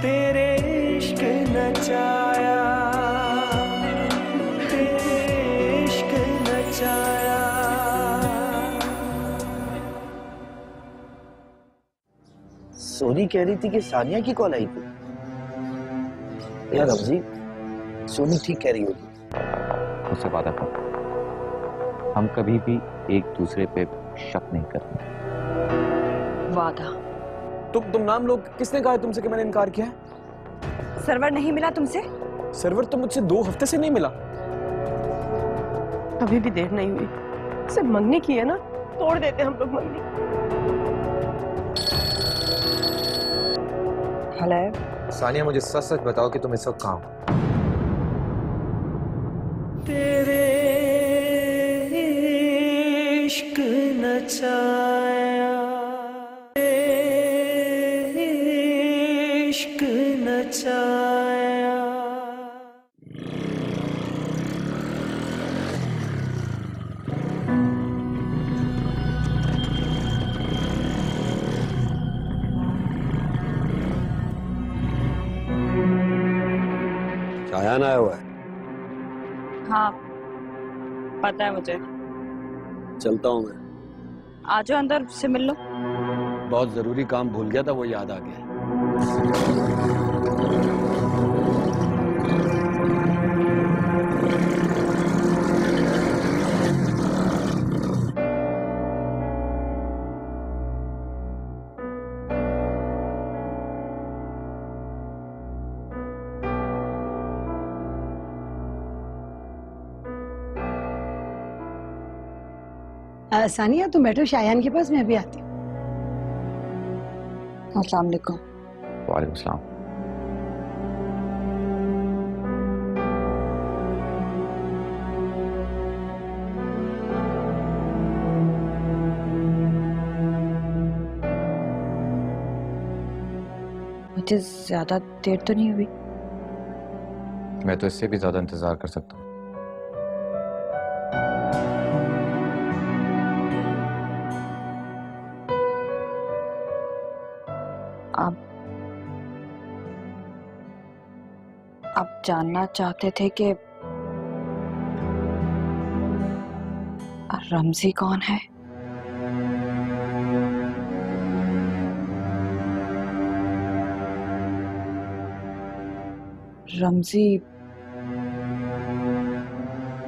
तेरे इश्क नचाया, तेरे इश्क नचाया। सोनी कह रही थी कि सानिया की कॉल आई थी। यार रमजी, सोनी ठीक कह रही होगी। उससे वादा कर, हम कभी भी एक दूसरे पे शक नहीं करेंगे। वादा? तुम नाम लोग किसने कहा है तुमसे कि मैंने इनकार किया है? सर्वर नहीं मिला तुमसे? सर्वर तो मुझसे 2 हफ्ते से नहीं मिला। अभी भी देर नहीं हुई, सिर्फ मंगनी की है ना, तोड़ देते हम लोग मंगनी। हेलो सानिया, मुझे सच सच बताओ कि तुम इस वक्त कहाँ हो? तेरे इश्क नचाया, तेरे इश्क नचाया। शायान आया हुआ है। हाँ पता है मुझे। चलता हूँ मैं। आ जाओ अंदर से मिल लो। बहुत जरूरी काम भूल गया था, वो याद आ गया। सानिया तुम बैठो शायान के पास, मैं अभी आती हूँ। अस्सलाम वालेकुम। वालेकुम सलाम। मुझे ज्यादा देर तो नहीं हुई? मैं तो इससे भी ज्यादा इंतजार कर सकता हूँ। आप जानना चाहते थे कि रमजी कौन है? रमजी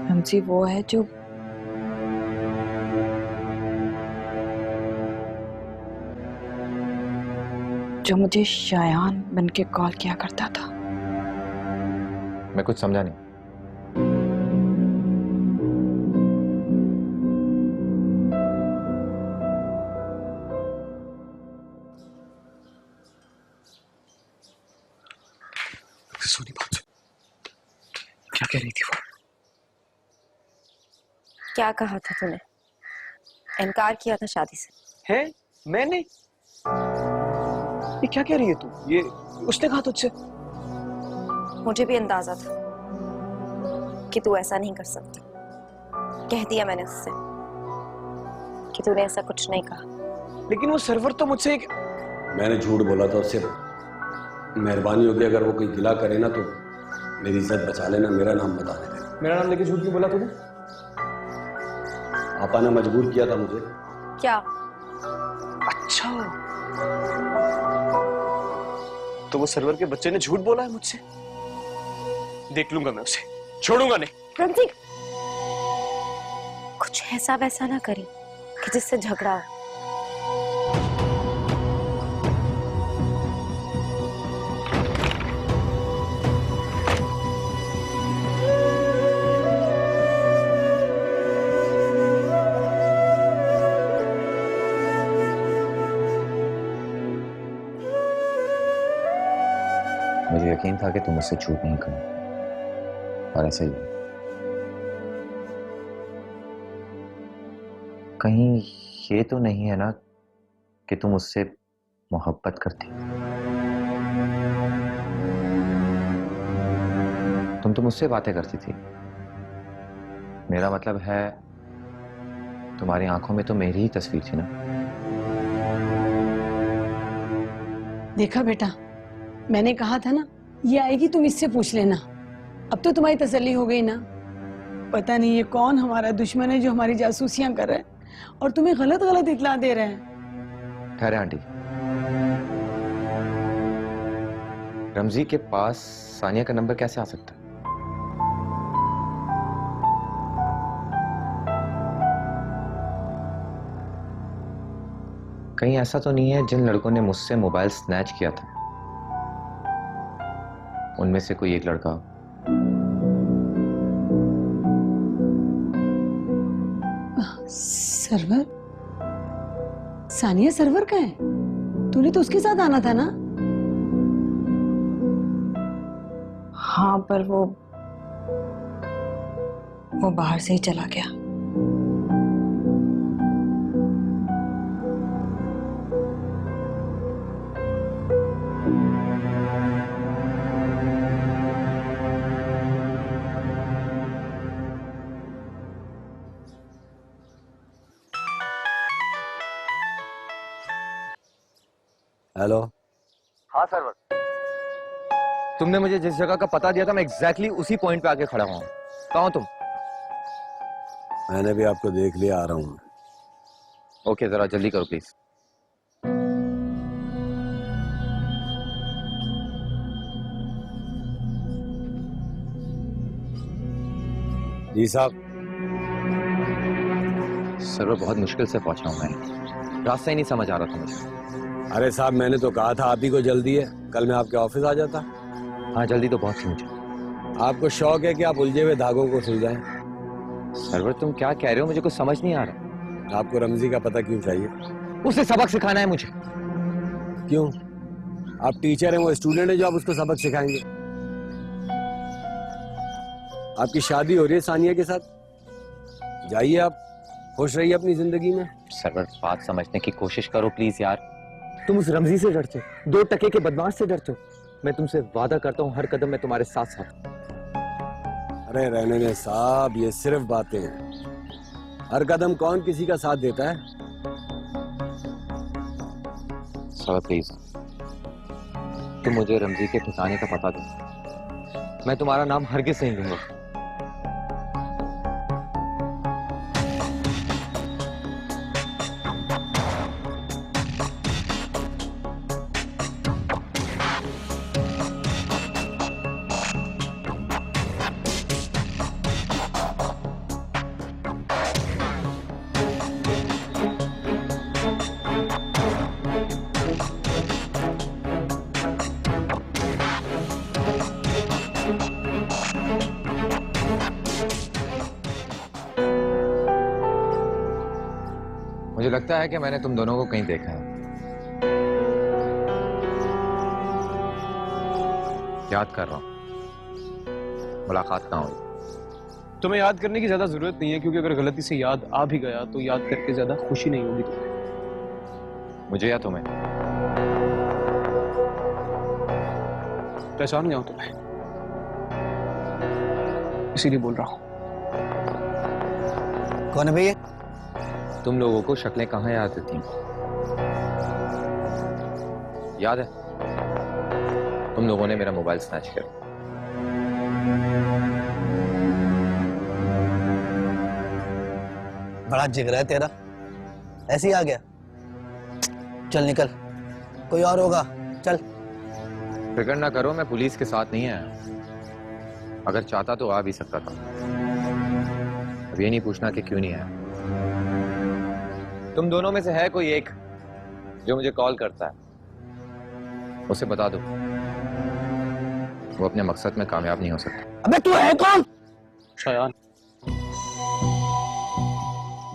रमजी वो है जो मुझे शायान बन के कॉल किया करता था। मैं कुछ समझा नहीं। सोनी बात सुन। क्या कह रही थी वो? क्या कहा था तूने? इनकार किया था शादी से। है? मैंने? ये क्या कह रही है तू? ये उसने कहा तुझसे? मुझे भी अंदाजा था कि तू ऐसा नहीं कर सकती। कह दिया मैंने उससे कि तूने ऐसा कुछ नहीं कहा। लेकिन वो सर्वर तो मुझसे एक... मैंने झूठ बोला था उससे। मेहरबानी होगी अगर वो कोई गिला करे ना तो मेरी इज्जत बचा लेना, मेरा नाम बता देना। मेरा नाम लेके झूठ क्यों बोला तूने? आपा ने मजबूर किया था मुझे। क्या? अच्छा, तो वो सर्वर के बच्चे ने झूठ बोला है मुझसे। देख लूंगा मैं उसे, छोड़ूंगा नहीं। रमजी, कुछ ऐसा वैसा ना करी कि जिससे झगड़ा हो। मुझे यकीन था कि तुम मुझसे झूठ नहीं करोगे, और ऐसा ही हुआ। कहीं ये तो नहीं है ना कि तुम उससे मोहब्बत करती? तुम तो मुझसे बातें करती थी। मेरा मतलब है तुम्हारी आंखों में तो मेरी ही तस्वीर थी ना। देखा बेटा, मैंने कहा था ना, ये आएगी तुम इससे पूछ लेना। अब तो तुम्हारी तसल्ली हो गई ना। पता नहीं ये कौन हमारा दुश्मन है जो हमारी जासूसियां कर रहा है और तुम्हें गलत गलत इत्तला दे रहे हैं। ठहरे आंटी, रमजी के पास सानिया का नंबर कैसे आ सकता है? कहीं ऐसा तो नहीं है जिन लड़कों ने मुझसे मोबाइल स्नैच किया था उनमें से कोई एक लड़का? सरवर? सानिया सरवर का है? तूने तो उसके साथ आना था ना? हाँ, पर वो बाहर से ही चला गया। हेलो। हाँ सर्वर, तुमने मुझे जिस जगह का पता दिया था मैं एग्जैक्टली उसी पॉइंट पे आके खड़ा हुआ हूँ। कहाँ हो तुम? मैंने भी आपको देख लिया, आ रहा हूँ। ओके, जरा जल्दी करो प्लीज। जी साहब। सर्वर, बहुत मुश्किल से पहुंचा हूँ मैं, रास्ता ही नहीं समझ आ रहा था मुझे। अरे साहब, मैंने तो कहा था आप ही को जल्दी है, कल मैं आपके ऑफिस आ जाता। हाँ, जल्दी तो बहुत थी मुझे। आपको शौक है कि आप उलझे हुए धागों को सुलझाएं? सर्वर, तुम क्या कह रहे हो? मुझे कुछ समझ नहीं आ रहा। आपको रमजी का पता क्यों चाहिए? उसे सबक सिखाना है मुझे। क्यों? आप टीचर हैं, वो स्टूडेंट है जो आप उसको सबक सिखाएंगे? आपकी शादी हो रही है सानिया के साथ, जाइए आप, खुश रहिए अपनी जिंदगी में। सर्वर, बात समझने की कोशिश करो प्लीज यार। तुम उस रमजी से डरते हो, 2 टके के बदमाश से डरते हो। मैं तुमसे वादा करता हूँ हर कदम में तुम्हारे साथ साथ। अरे रहने दे साहब, ये सिर्फ बातें हैं। हर कदम कौन किसी का साथ देता है? सर्वर प्लीज, तुम मुझे रमजी के ठिकाने का पता दो। मैं तुम्हारा नाम हरगिज़ नहीं लूंगा। मुझे लगता है कि मैंने तुम दोनों को कहीं देखा है। याद कर रहा हूं, मुलाकात कहाँ हुई? तुम्हें याद करने की ज्यादा जरूरत नहीं है, क्योंकि अगर गलती से याद आ भी गया तो याद करके ज्यादा खुशी नहीं होगी तुम्हें। मुझे या तुम्हें? पहचान गया हूं तुम्हें, इसीलिए बोल रहा हूं। कौन है भैया? तुम लोगों को शक्लें कहाँ याद रहती? याद है तुम लोगों ने मेरा मोबाइल स्नैच किया? बड़ा जिगरा है तेरा, ऐसे ही आ गया। चल निकल, कोई और होगा, चल। फिक्र ना करो, मैं पुलिस के साथ नहीं आया। अगर चाहता तो आ भी सकता था। अब ये नहीं पूछना कि क्यों नहीं आया। तुम दोनों में से है कोई एक जो मुझे कॉल करता है, उसे बता दो वो अपने मकसद में कामयाब नहीं हो सकता। अबे तू है कौन? शायान,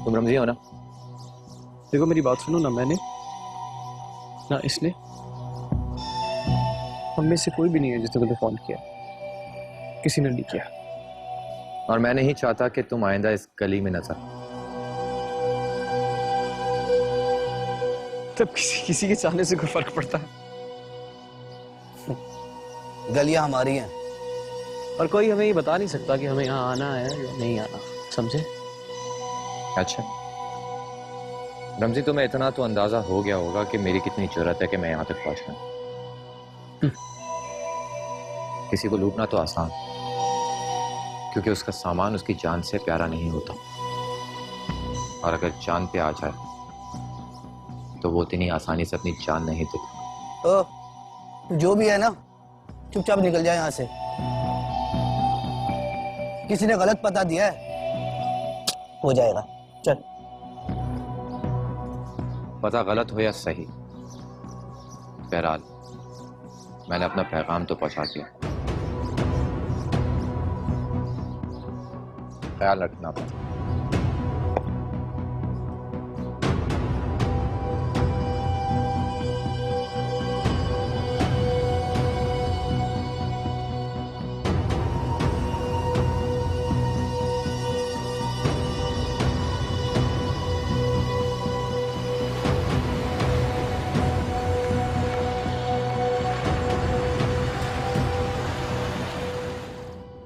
तुम रमजी हो ना? देखो मेरी बात सुनो ना, मैंने ना इसने, हम में से कोई भी नहीं है जिसने तुम्हें फोन किया, किसी ने नहीं किया। और मैं नहीं चाहता कि तुम आइंदा इस गली में नजर। तब किसी के चाहने से कोई फर्क पड़ता है? गलियां हमारी हैं, और कोई हमें ये बता नहीं सकता कि हमें यहाँ आना है या नहीं आना, समझे? अच्छा रमजी, तुम्हें इतना तो अंदाजा हो गया होगा कि मेरी कितनी जरूरत है कि मैं यहाँ तक पहुंच पाऊं। किसी को लूटना तो आसान, क्योंकि उसका सामान उसकी जान से प्यारा नहीं होता, और अगर जान पे आ जाए तो वो इतनी आसानी से अपनी जान नहीं देता। जो भी है ना, चुपचाप निकल जाए यहाँ से। किसी ने गलत पता दिया है, हो जाएगा। चल। पता गलत हो या सही, बहरहाल मैंने अपना पैगाम तो पहुंचा दिया। ख्याल रखना अपना।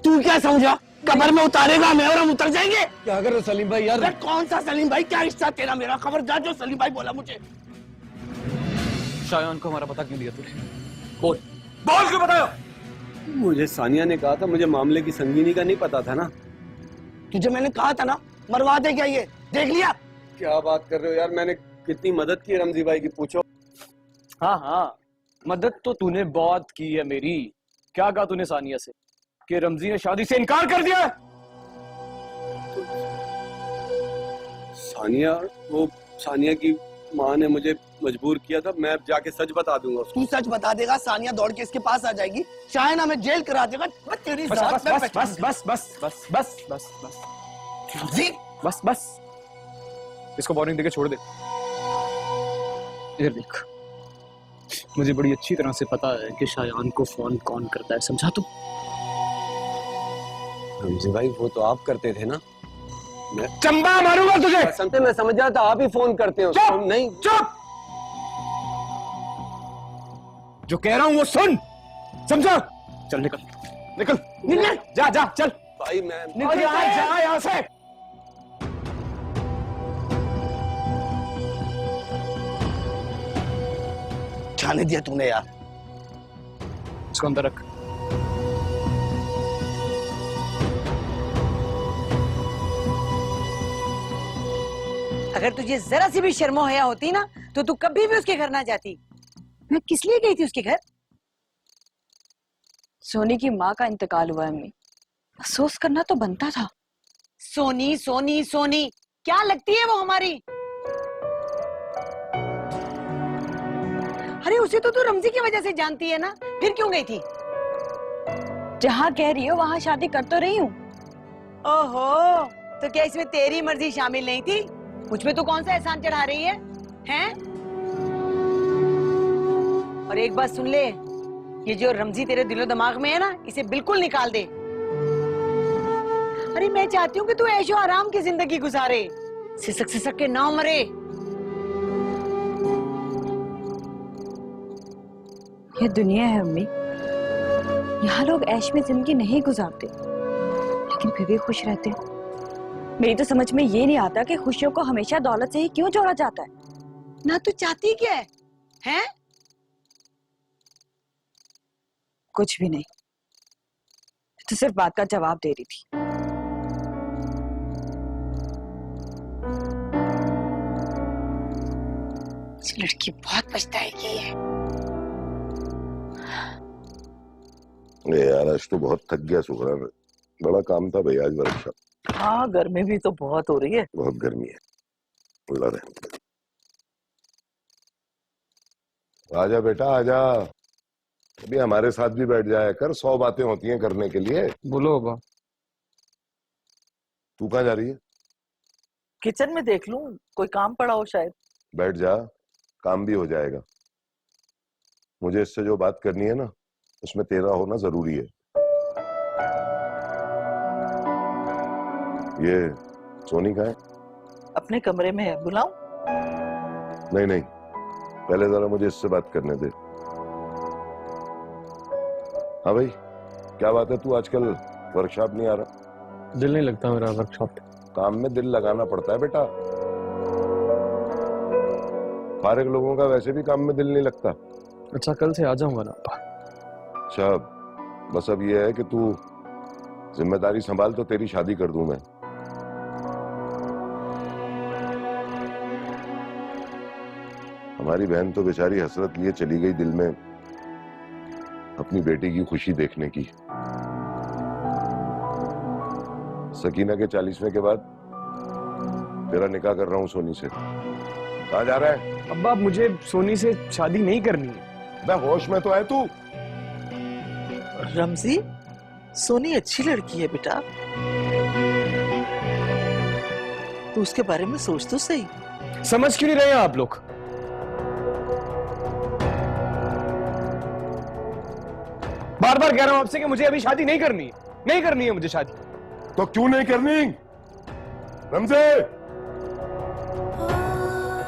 तू क्या समझा? कब्र में उतारेगा हमें और हम उतर जाएंगे? क्या कर रहे हो सलीम भाई यार? अरे कौन सा सलीम भाई? क्या रिश्ता तेरा मेरा? खबरदार जो सलीम भाई बोला मुझे। शायान को हमारा पता क्यों दिया तूने? बोल बोल क्यों बताया? मुझे सानिया ने कहा था, मुझे मामले की संगीनी का नहीं पता था ना। तुझे मैंने कहा था ना, मरवा दे क्या ये? देख लिया? क्या बात कर रहे हो यार? मैंने कितनी मदद की रमजी भाई की, पूछो। हाँ हाँ, मदद तो तूने बहुत की है मेरी। क्या कहा तूने सानिया से कि रमजी ने शादी से इनकार कर दिया? सानिया की माँ ने मुझे मजबूर किया था। मैं अब जाके सच बता दूंगा उसको। तू सच बता देगा, सानिया दौड़ के इसके पास आ जाएगी, शायद हमें जेल करा देगा। मैं तेरी बस जात बस में बस बस बस बस बस बस बस बस जी। बस बस, इसको वार्निंग देके छोड़ दे। इधर देख, मुझे बड़ी अच्छी तरह से पता है कि शायान को फोन कौन करता है, समझा तू? रमजी भाई वो तो आप करते थे ना। मैं चंबा मारूंगा तुझे। कसम से मैं समझ रहा था आप ही फोन करते हो। चुप! नहीं चुप! जो कह रहा हूं वो सुन, समझा? चल निकल निकल निकल, जा जा चल भाई, मैं निकल, जा यहाँ से। जाने दिया तूने यार। इसको अंदर रख। अगर तुझे जरा सी भी शर्मो हया होती ना, तो तू कभी भी उसके घर ना जाती। मैं किस लिए गई थी उसके घर? सोनी की माँ का इंतकाल हुआ है अम्मी, अफसोस करना तो बनता था। सोनी सोनी सोनी क्या लगती है वो हमारी? अरे उसे तो तू रमजी की वजह से जानती है ना, फिर क्यों गई थी? जहाँ कह रही हो वहाँ शादी कर तो रही हूँ। ओहो, तो क्या इसमें तेरी मर्जी शामिल नहीं थी? मुझ पे तू कौन सा एहसान चढ़ा रही है? हैं? और एक बात सुन ले, ये जो रमजी तेरे दिलो दिमाग में है ना, इसे बिल्कुल निकाल दे। अरे मैं चाहती हूँ कि तू ऐशो आराम की जिंदगी गुजारे, सिसक सिसक के ना मरे। ये दुनिया है अम्मी, यहाँ लोग ऐश में जिंदगी नहीं गुजारते, लेकिन फिर भी खुश रहते। मेरी तो समझ में ये नहीं आता कि खुशियों को हमेशा दौलत से ही क्यों जोड़ा जाता है। ना तू चाहती क्या है? हैं? कुछ भी नहीं, तो सिर्फ बात का जवाब दे रही थी। इस लड़की बहुत पछताएगी है। यार आज तो बहुत थक गया सुखरान, बड़ा काम था भाई आज वर्कशॉप। हाँ, गर्मी भी तो बहुत हो रही है। बहुत गर्मी है, अल्लाह रहम करे। आजा बेटा आजा, अभी हमारे साथ भी बैठ जाया कर, 100 बातें होती हैं करने के लिए। बोलो बाबा। तू कहाँ जा रही है? किचन में देख लूं, कोई काम पड़ा हो शायद। बैठ जा, काम भी हो जाएगा। मुझे इससे जो बात करनी है ना, उसमें तेरा होना जरूरी है। ये सोनी कहाँ है? अपने कमरे में है, बुलाऊं? नहीं नहीं, पहले जरा मुझे इससे बात करने दे। हाँ भाई, क्या बात है, तू आजकल वर्कशॉप नहीं आ रहा? दिल नहीं लगता मेरा वर्कशॉप पे। काम में दिल लगाना पड़ता है बेटा, फारिग लोगों का वैसे भी काम में दिल नहीं लगता। अच्छा, कल से आ जाऊंगा ना। अच्छा, बस अब ये है कि तू जिम्मेदारी संभाल तो तेरी शादी कर दूं मैं। हमारी बहन तो बेचारी हसरत लिए चली गई दिल में अपनी बेटी की खुशी देखने की। सकीना के 40वें के बाद तेरा निकाह कर रहा हूं सोनी से। कहाँ जा रहा है? अब्बा मुझे सोनी से शादी नहीं करनी है। मैं होश में तो है तू। रमजी, सोनी अच्छी लड़की है बेटा, तू उसके बारे में सोच तो सही। समझ क्यों नहीं रहे आप लोग? बार बार कह रहा हूं आपसे कि मुझे अभी शादी नहीं करनी है, नहीं करनी है मुझे शादी। तो क्यों नहीं करनी रमजे?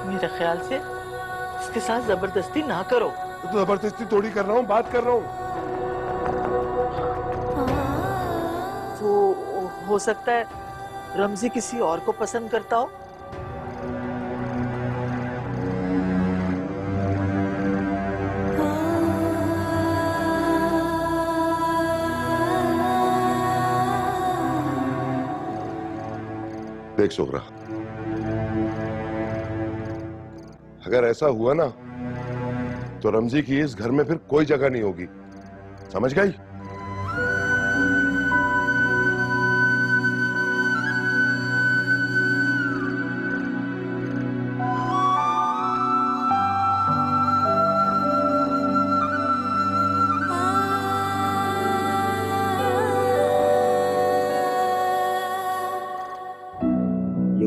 मेरे ख्याल से इसके साथ जबरदस्ती ना करो। तो जबरदस्ती थोड़ी कर रहा हूँ, बात कर रहा हूँ। वो हो सकता है रमजी किसी और को पसंद करता हो। देख सोहरा, अगर ऐसा हुआ ना तो रमजी की इस घर में फिर कोई जगह नहीं होगी, समझ गई?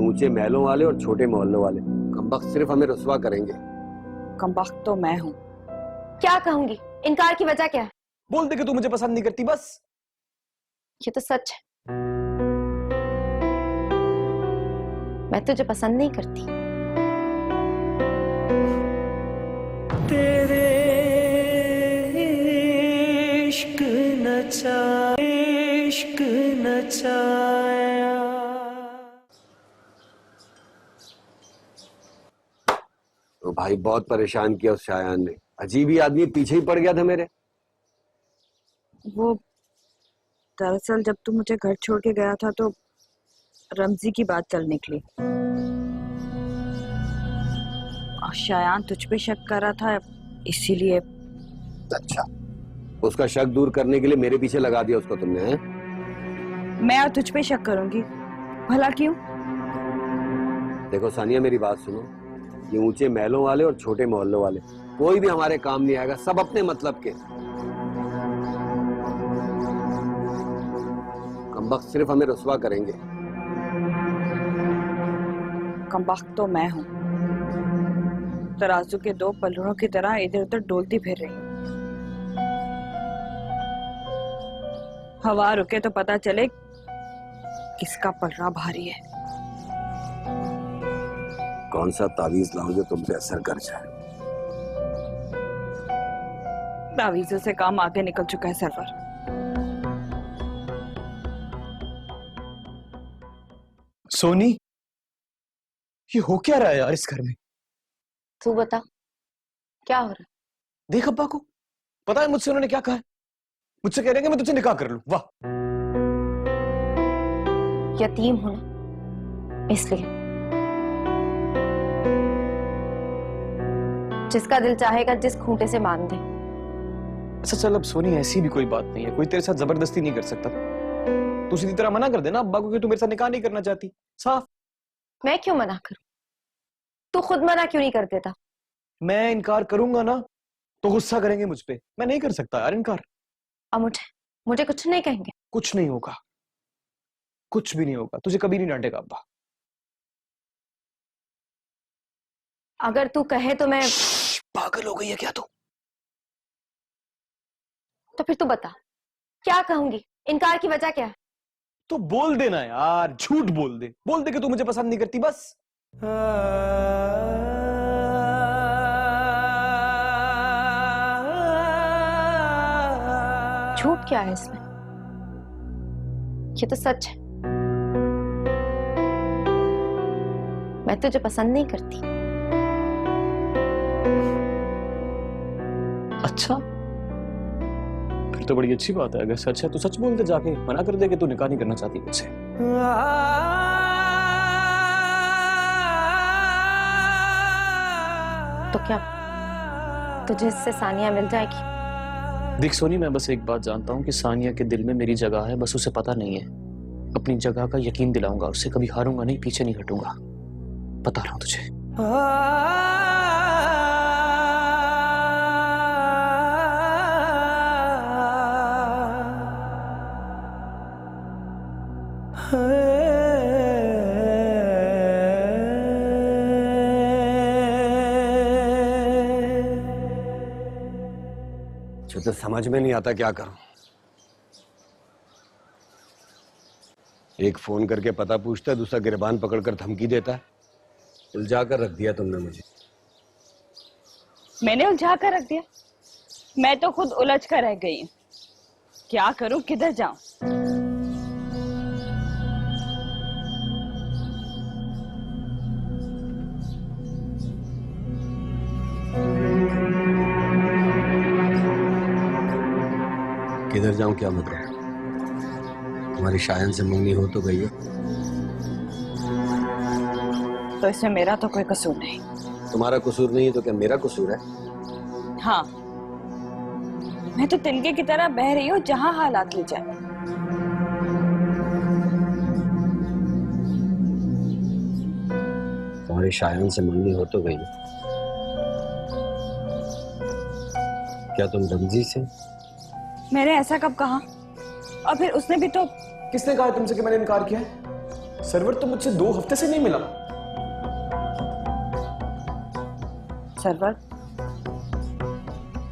ऊंचे महलों वाले और छोटे मोहल्लों वाले कमबख्त सिर्फ हमें रुसवा करेंगे। कमबख्त तो मैं हूँ। क्या कहूंगी? इनकार की वजह क्या है? बोल दे कि तू मुझे पसंद नहीं करती, बस। ये तो सच है, मैं तुझे पसंद नहीं करती। तेरे इश्क नचाया। तो भाई बहुत परेशान किया उस शायान ने, अजीब ही आदमी पीछे ही पड़ गया था मेरे। वो दरअसल जब तू मुझे घर छोड़ के गया था तो रमजी की बात चल निकली और शायान तुझ पे शक कर रहा था, इसीलिए। अच्छा, उसका शक दूर करने के लिए मेरे पीछे लगा दिया उसको तुमने, हैं? मैं और तुझ पे शक करूंगी? भला क्यों? देखो सानिया, मेरी बात सुनो। ये ऊंचे महलों वाले और छोटे मोहल्लों वाले कोई भी हमारे काम नहीं आएगा, सब अपने मतलब के। कमबख्त सिर्फ हमें रुसवा करेंगे। कमबख्त तो मैं हूँ, तराजू के दो पलड़ों की तरह इधर उधर डोलती फिर रही। हवा रुके तो पता चले किसका पलड़ा भारी है। कौन सा तावीज लाओ जो तुम पे असर कर जाए? तावीजों से काम आगे निकल चुका है सरवर। सोनी, ये हो क्या रहा है यार इस घर में? तू बता, क्या हो रहा है? देख अब्बा को पता है मुझसे उन्होंने क्या कहा है? मुझसे कह रहे हैं कि मैं तुझसे निकाह कर लूं। वाह! यतीम हूं ना, इसलिए। जिसका दिल चाहेगा जिस खूंटे से मान दे। अच्छा चल, अब सोनी ऐसी भी कोई बात नहीं है, कोई तेरे साथ जबरदस्ती नहीं कर सकता। तू सीधी तरह मना कर देना अब्बा को कि तू मेरे साथ निकाह नहीं करना चाहती, साफ। मैं क्यों मना करूं? तू खुद मना क्यों नहीं कर देता? मैं इनकार करूंगा ना तो गुस्सा करेंगे मुझ पे, मैं नहीं कर सकता यार इनकार। अब मुझे कुछ नहीं कहेंगे? कुछ नहीं होगा, कुछ भी नहीं होगा, तुझे कभी नहीं डांटेगा अब्बा। अगर तू कहे तो मैं। पागल हो गई है क्या तू? तो फिर तू बता, क्या कहूंगी? इनकार की वजह क्या है? तो बोल देना यार, झूठ बोल दे कि तू मुझे पसंद नहीं करती, बस। झूठ क्या है इसमें? ये तो सच है, मैं तुझे पसंद नहीं करती। अच्छा, फिर तो बड़ी अच्छी बात है। अगर सच है तो सच बोल दे, जाके मना कर दे कि तू निकाह नहीं करना चाहती मुझसे। तो क्या तुझे इससे सानिया मिल जाएगी? देख सोनी, मैं बस एक बात जानता हूँ कि सानिया के दिल में मेरी जगह है, बस उसे पता नहीं है। अपनी जगह का यकीन दिलाऊंगा उससे, कभी हारूंगा नहीं, पीछे नहीं हटूंगा, बता रहा हूँ तुझे। जो तो समझ में नहीं आता क्या करूं। एक फोन करके पता पूछता है, दूसरा गिरबान पकड़कर धमकी देता है। उलझा कर रख दिया तुमने मुझे। मैंने उलझा कर रख दिया? मैं तो खुद उलझ कर रह गई हूँ। क्या करूं, किधर जाऊं? किधर जाऊं क्या मतलब? तुम्हारी शायन से मंगनी हो तो गई है। तो इसमें मेरा तो कोई कसूर नहीं। तुम्हारा कसूर नहीं है तो क्या मेरा कसूर है? हाँ, मैं तो तिनके की तरह बह रही हूँ जहां हालात ले जाए। तुम्हारी शायन से मंगनी हो तो गई है। क्या तुम रमजी से? मैंने ऐसा कब कहा? और फिर उसने भी तो। किसने कहा तुमसे कि मैंने इनकार किया है? सर्वर तो मुझसे 2 हफ्ते से नहीं मिला। सरवर,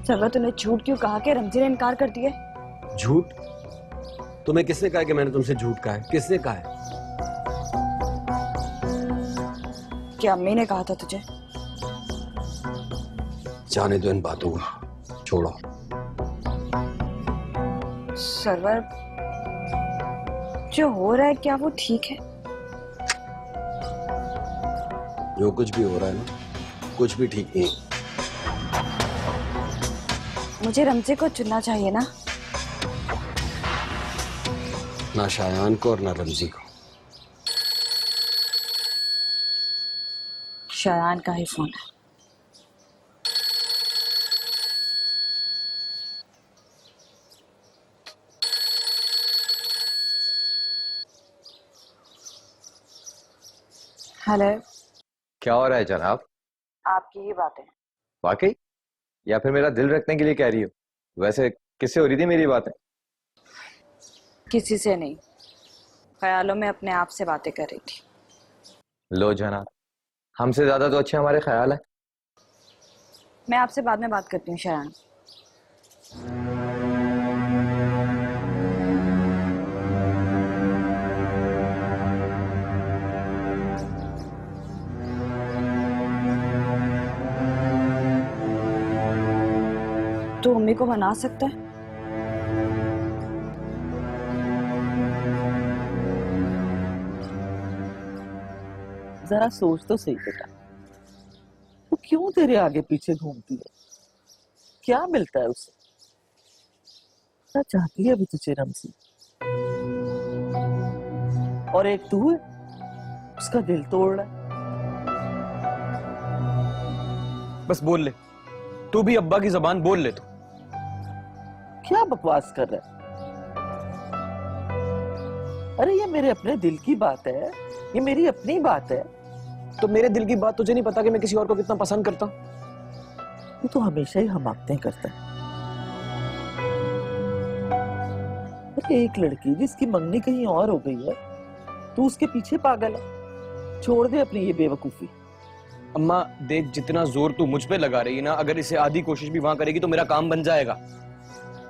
सरवर तूने झूठ क्यों कहा कि रमजी ने इनकार कर दिया? झूठ? तुम्हें किसने कहा कि मैंने तुमसे झूठ कहा है? किसने कहा है? क्या अम्मी ने कहा था तुझे? जाने दो इन बातों को, छोड़ो। सरवर, जो हो रहा है क्या वो ठीक है? जो कुछ भी हो रहा है ना, कुछ भी ठीक नहीं। मुझे रमजी को चुनना चाहिए ना? ना शायान को और ना रमजी को। शायान का ही फोन है। हेलो। क्या हो रहा है जनाब? आपकी ही बातें। वाकई? या फिर मेरा दिल रखने के लिए कह रही हो? वैसे किससे हो रही थी मेरी बातें? किसी से नहीं, ख्यालों में अपने आप से बातें कर रही थी। लो जनाब, हमसे ज्यादा तो अच्छे हमारे ख्याल है। मैं आपसे बाद में बात करती हूँ शायान। तू अम्मी को मना सकता है? जरा सोच तो सही बेटा, वो क्यों तेरे आगे पीछे घूमती है? क्या मिलता है उसे? क्या चाहती है अभी तुझे रमजी? और एक तू है, उसका दिल तोड़ रहा है। बस बोल ले, तू भी अब्बा की जबान बोल ले। तू क्या बकवास कर रहा है? अरे ये मेरे अपने दिल की बात है, ये मेरी अपनी बात है। तो मेरे दिल की बात तुझे नहीं पता कि मैं किसी और को कितना पसंद करता हूं? तू तो हमेशा ही हमाकतें करता है। अरे एक लड़की जिसकी मंगनी कहीं और हो गई है, तू उसके पीछे पागल है। छोड़ दे अपनी ये बेवकूफी। अम्मा देख, जितना जोर तू मुझ पे लगा रही है ना, अगर इसे आधी कोशिश भी वहां करेगी तो मेरा काम बन जाएगा।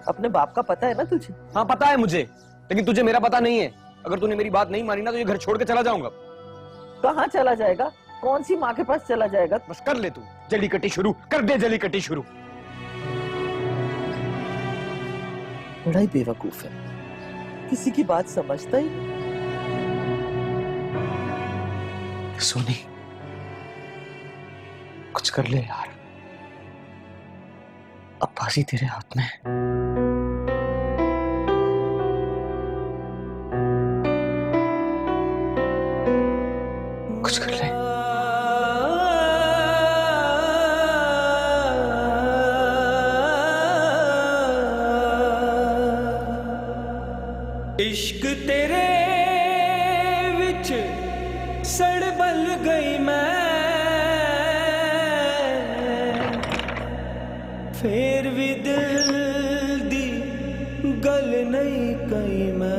अपने बाप का पता है ना तुझे? हाँ पता है मुझे, लेकिन तुझे मेरा पता नहीं है। अगर तूने मेरी बात नहीं मानी ना तो ये घर छोड़ के चला जाऊंगा। कहाँ चला जाएगा? कौन सी माँ के पास चला जाएगा? बस कर ले, तू जली कटी शुरू कर दे, जली कटी शुरू। बड़ा ही बेवकूफ है, किसी की बात समझता ही नहीं। सोनी कुछ कर ले यार, अब बाजी तेरे हाथ में है। इश्क तेरे विच सड़ बल गई मैं, फिर भी दिल दी गल नहीं कई मैं।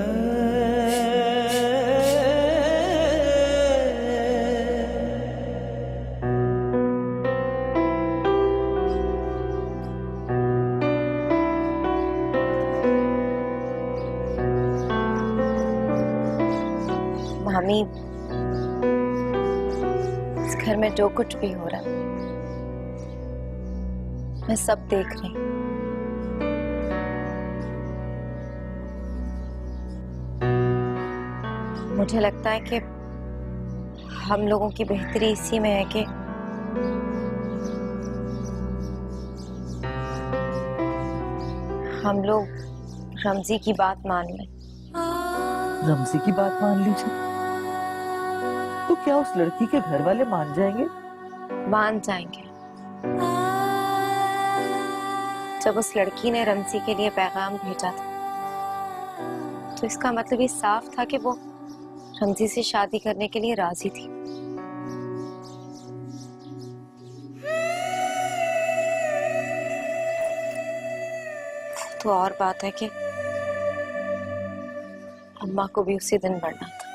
मामी, इस घर में जो कुछ भी हो रहा है मैं सब देख रही हूँ। मुझे लगता है कि हम लोगों की बेहतरी इसी में है कि हम लोग रमजी की बात मान लें। रमजी की बात मान लीजिए तो क्या उस लड़की के घर वाले मान जाएंगे? मान जाएंगे। जब उस लड़की ने रमजी के लिए पैगाम भेजा था तो इसका मतलब ये साफ था कि वो रमजी से शादी करने के लिए राजी थी। तो और बात है कि अम्मा को भी उसी दिन बढ़ना था।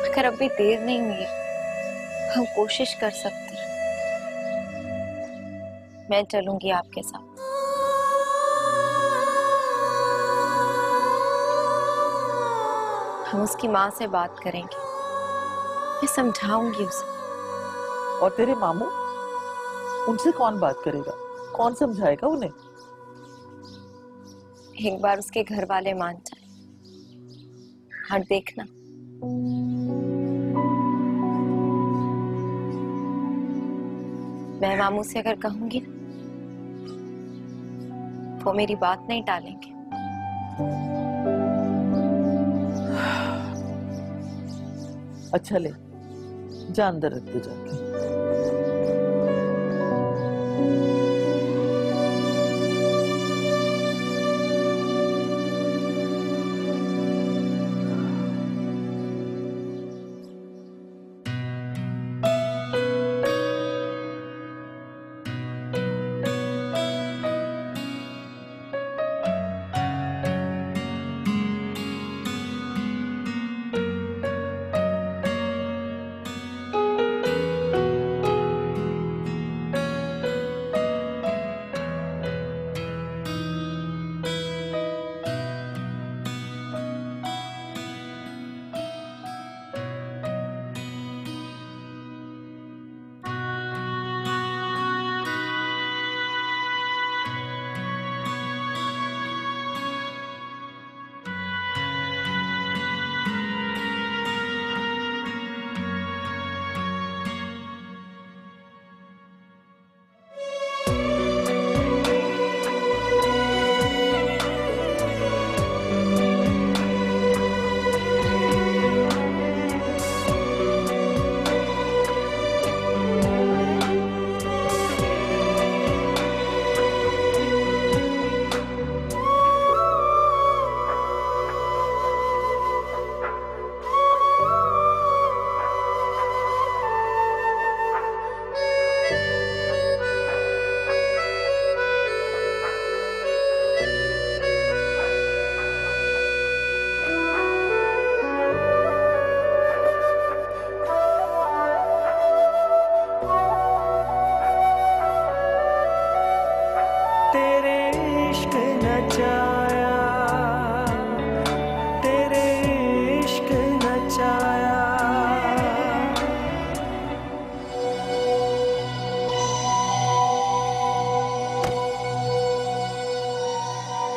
अगर अभी देर नहीं हुई है हम कोशिश कर सकते हैं। मैं चलूंगी आपके साथ। हम उसकी माँ से बात करेंगे, मैं समझाऊंगी उसे। और तेरे मामू, उनसे कौन बात करेगा? कौन समझाएगा उन्हें? एक बार उसके घर वाले मान जाए, हाँ देखना। मैं मामू से अगर कहूंगी ना, वो मेरी बात नहीं टालेंगे। अच्छा ले, जा अंदर रख दे जाके।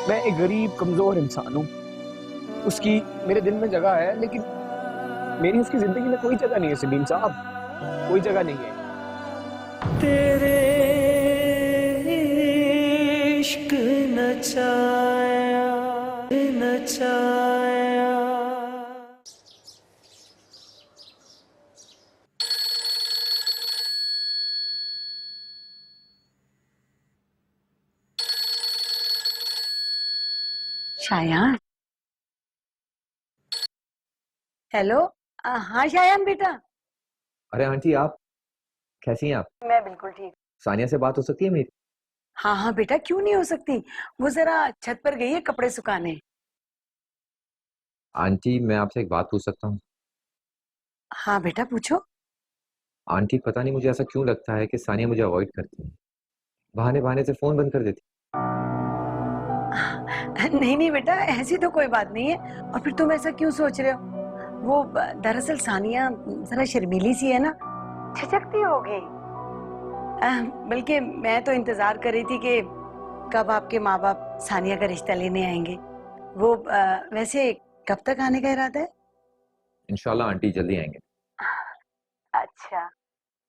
मैं एक गरीब कमजोर इंसान हूँ, उसकी मेरे दिल में जगह है, लेकिन मेरी उसकी जिंदगी में कोई जगह नहीं है सलीम साहब, कोई जगह नहीं है। तेरे इश्क नचाया नचाया। शायान, हेलो। हाँ शायान बेटा। अरे आंटी, आप कैसी हैं? आप? मैं बिल्कुल ठीक। सानिया से बात हो सकती है मेरी? हाँ हाँ बेटा, क्यों नहीं हो सकती। वो जरा छत पर गई है कपड़े सुखाने। आंटी, मैं आपसे एक बात पूछ सकता हूँ? हाँ बेटा पूछो। आंटी, पता नहीं मुझे ऐसा क्यों लगता है कि सानिया मुझे अवॉइड करती है, बहाने बहाने से फोन बंद कर देती। नहीं नहीं बेटा, ऐसी तो कोई बात नहीं है। और फिर तुम ऐसा क्यों सोच रहे हो? वो दरअसल सानिया जरा शर्मीली सी है ना, झिझकती होगी। बल्कि मैं तो इंतजार कर रही थी कि कब आपके माँ बाप सानिया का रिश्ता लेने आएंगे। वो वैसे कब तक आने का इरादा है? इंशाल्लाह आंटी जल्दी आएंगे। अच्छा।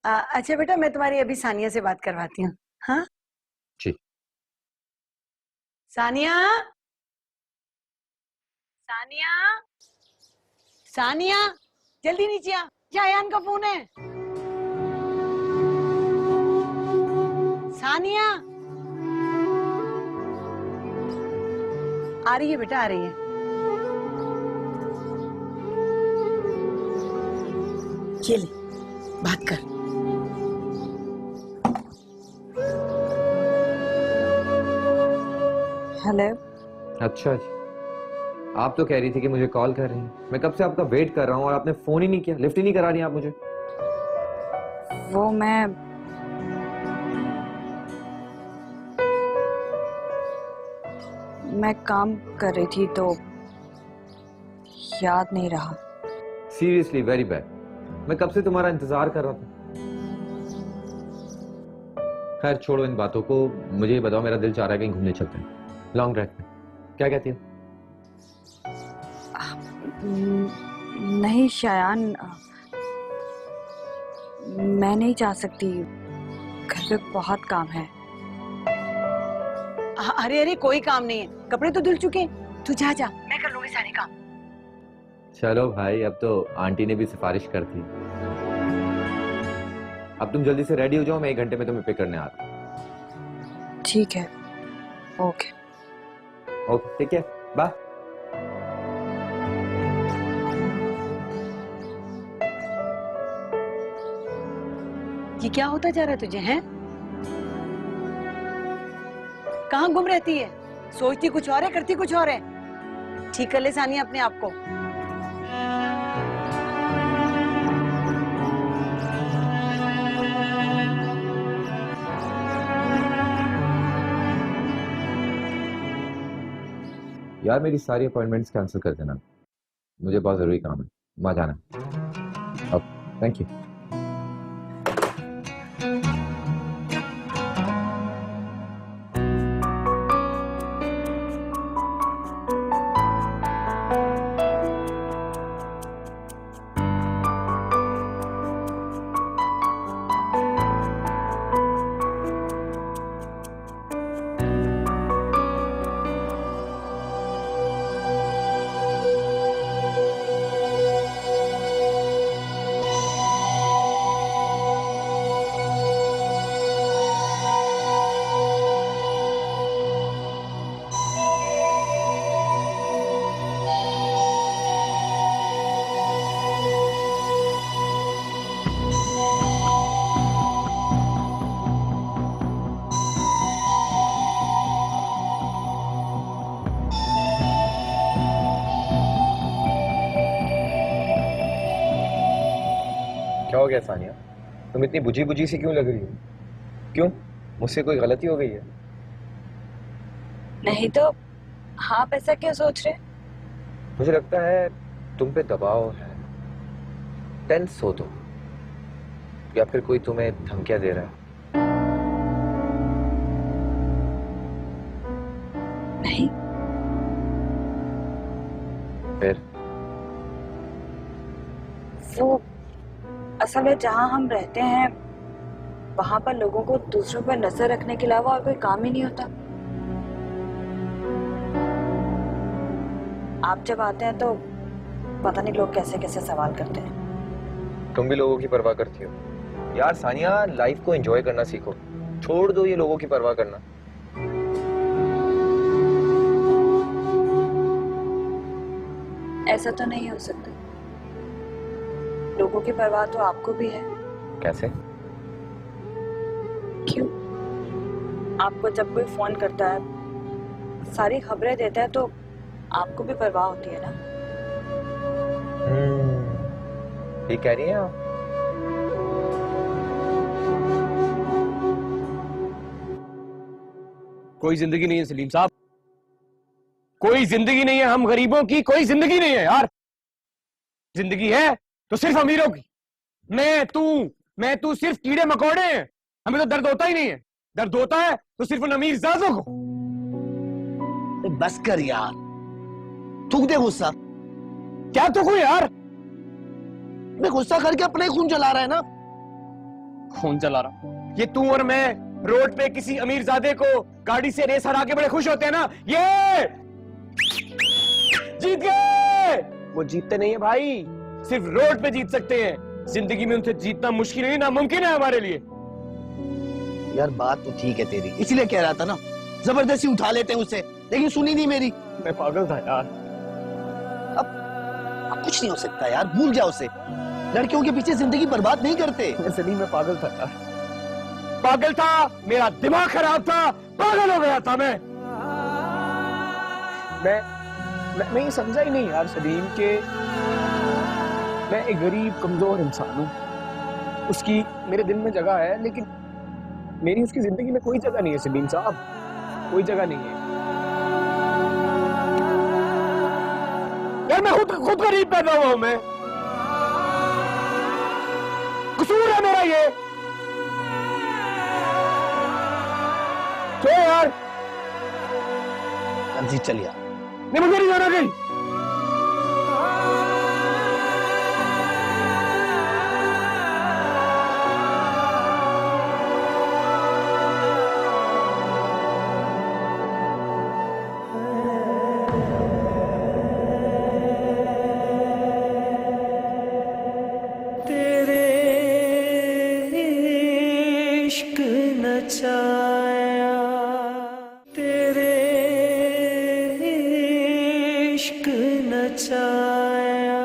अच्छा बेटा, मैं तुम्हारी अभी सानिया से बात करवाती हूँ। हाँ जी। सानिया, सानिया, सानिया, जल्दी नीचे आ, जायान का फोन है। सानिया आ रही है बेटा, आ रही है। ये ले, बात कर। हेलो। अच्छा जी, आप तो कह रही थी कि मुझे कॉल कर रही हैं। मैं कब से आपका वेट कर रहा हूँ और आपने फोन ही नहीं किया, लिफ्ट ही नहीं करा रही आप मुझे। वो मैं काम कर रही थी तो याद नहीं रहा। Seriously very bad. मैं कब से तुम्हारा इंतजार कर रहा था। खैर छोड़ो इन बातों को, मुझे ये बताओ, मेरा दिल चाह रहा है कहीं घूमने चलते हैं, लॉन्ग ड्राइव पे। क्या कहती हो? नहीं शायान, मैं नहीं जा सकती, घर पे बहुत काम है। अरे अरे कोई काम नहीं है, कपड़े तो धुल चुके हैं। तू जा जा, मैं कर लूंगी सारे काम। चलो भाई, अब तो आंटी ने भी सिफारिश कर दी। अब तुम जल्दी से रेडी हो जाओ, मैं 1 घंटे में तुम्हें पिक करने आ रहा हूँ। ठीक है, ओके। ओके, ठीक है, बाय। ये क्या होता जा रहा है तुझे, हैं? कहाँ गुम रहती है? सोचती कुछ और है, करती कुछ और है। ठीक कर ले सानिया अपने आप को। यार मेरी सारी अपॉइंटमेंट्स कैंसिल कर देना, मुझे बहुत जरूरी काम है, वहां जाना है। Okay, thank you. क्या हो गया सानिया, तुम इतनी बुझी बुझी सी क्यों लग रही हो? क्यों, मुझसे कोई गलती हो गई है? नहीं तो आप ऐसा क्यों सोच रहे? मुझे लगता है तुम पे दबाव है, टेंस हो तुम, या फिर कोई तुम्हें धमकियां दे रहा है। नहीं। फिर? वो असल में जहाँ हम रहते हैं वहां पर लोगों को दूसरों पर नजर रखने के अलावा और कोई काम ही नहीं होता। आप जब आते हैं तो पता नहीं लोग कैसे कैसे सवाल करते हैं। तुम भी लोगों की परवाह करती हो? यार सानिया, लाइफ को एंजॉय करना सीखो, छोड़ दो ये लोगों की परवाह करना। ऐसा तो नहीं हो सकता। लोगों की परवाह तो आपको भी है। कैसे? क्यों? आपको जब कोई फोन करता है, सारी खबरें देता है, तो आपको भी परवाह होती है ना। ठीक कह रही हैं आप। कोई जिंदगी नहीं है सलीम साहब, कोई जिंदगी नहीं है हम गरीबों की, कोई जिंदगी नहीं है यार। जिंदगी है तो सिर्फ अमीरों की। मैं तू सिर्फ कीड़े मकोड़े हैं, हमें तो दर्द होता ही नहीं है। दर्द होता है तो सिर्फ उन अमीर ज़ादों को। बस कर यार, थूक दे गुस्सा। क्या थूकूं यार? मैं गुस्सा करके अपने खून जला रहा है ना। खून जला रहा? ये तू और मैं रोड पे किसी अमीरजादे को गाड़ी से रेस हरा के बड़े खुश होते हैं ना। ये जीत गए। वो जीतते नहीं है भाई, सिर्फ रोड पे जीत सकते हैं। जिंदगी में उनसे जीतना मुश्किल नहीं, नामुमकिन है हमारे लिए। यार बात तो ठीक है तेरी, इसीलिए कह रहा था ना, जबरदस्ती उठा लेते हैं उसे, लेकिन सुनी नहीं मेरी। मैं पागल था यार। अब कुछ नहीं हो सकता यार, भूल जा उसे। लड़कियों के पीछे जिंदगी बर्बाद नहीं करते। सलीम मैं पागल था यार, पागल था, मेरा दिमाग खराब था, पागल हो गया था मैं ये समझा ही नहीं यार सलीम के मैं एक गरीब कमजोर इंसान हूँ। उसकी मेरे दिल में जगह है, लेकिन मेरी उसकी जिंदगी में कोई जगह नहीं है सलीम साहब, कोई जगह नहीं है यार। मैं खुद गरीब पैदा हुआ हूं, मैं कसूर है मेरा ये। तो यार जी चल यार, नहीं मुझे नहीं जाना कहीं। तेरे इश्क नचाया, तेरे इश्क नचाया।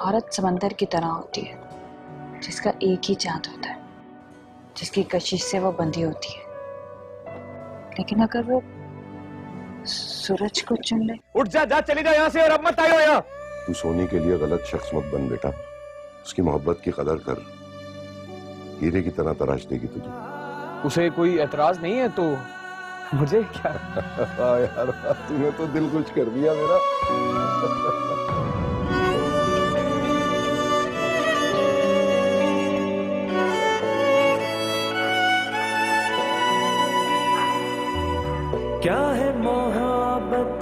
औरत समंदर की तरह होती है, जिसका एक ही चांद होता है, जिसकी कशिश से वो बंधी होती है। लेकिन अगर वो सूरज को चुन ले। उठ जा, जा चली जा यहाँ से, और अब मत आयो यहाँ। तू सोनी के लिए गलत शख्स मत बन बेटा, उसकी मोहब्बत की कदर कर, हीरे की तरह तराश देगी तुझे। उसे कोई एतराज नहीं है तो मुझे क्या? यार तूने तो दिल खुश कर दिया मेरा। क्या है मोहब्बत,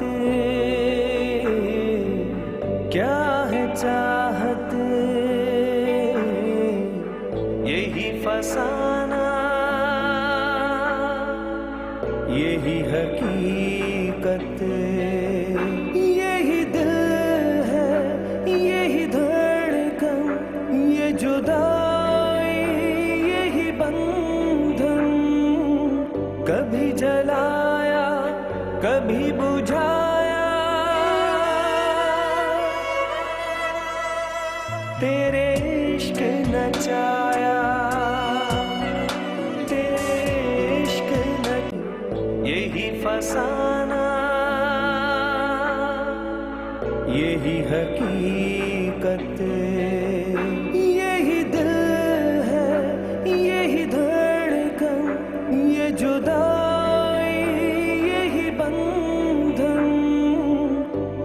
क्या है चाहत, यही फसाना, यही हकीकत, यही दिल है, यही धड़कन, ये जुदाई, यही बंधन, कभी जलाया कभी बुझाया, तेरे इश्क नचाया, तेरे इश्क यही फसाना, यही हकीकत, यही दिल है, यही धड़कन, ये जुदाई, यही बंधन,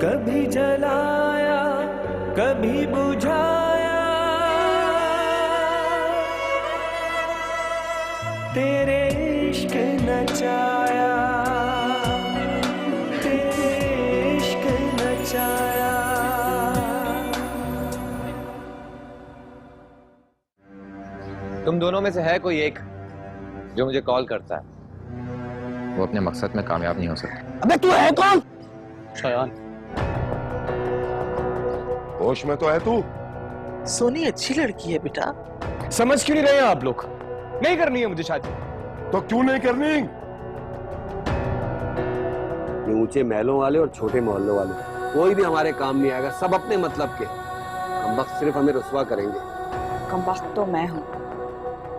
कभी जलाया कभी बुझाया, तेरे इश्क नचाया, तेरे इश्क नचाया। तुम दोनों में से है कोई एक जो मुझे कॉल करता है, वो अपने मकसद में कामयाब नहीं हो सकता। अबे तू है कौन? शायान। होश में तो है तू? सोनी अच्छी लड़की है बेटा। समझ क्यों नहीं रहे आप लोग? नहीं करनी है मुझे शादी। तो क्यों नहीं करनी? ये ऊंचे महलों वाले और छोटे मोहल्लों वाले कोई भी हमारे काम नहीं आएगा, सब अपने मतलब के। हम वक्त सिर्फ हमें रुसवा करेंगे। कम वक्त तो मैं हूँ,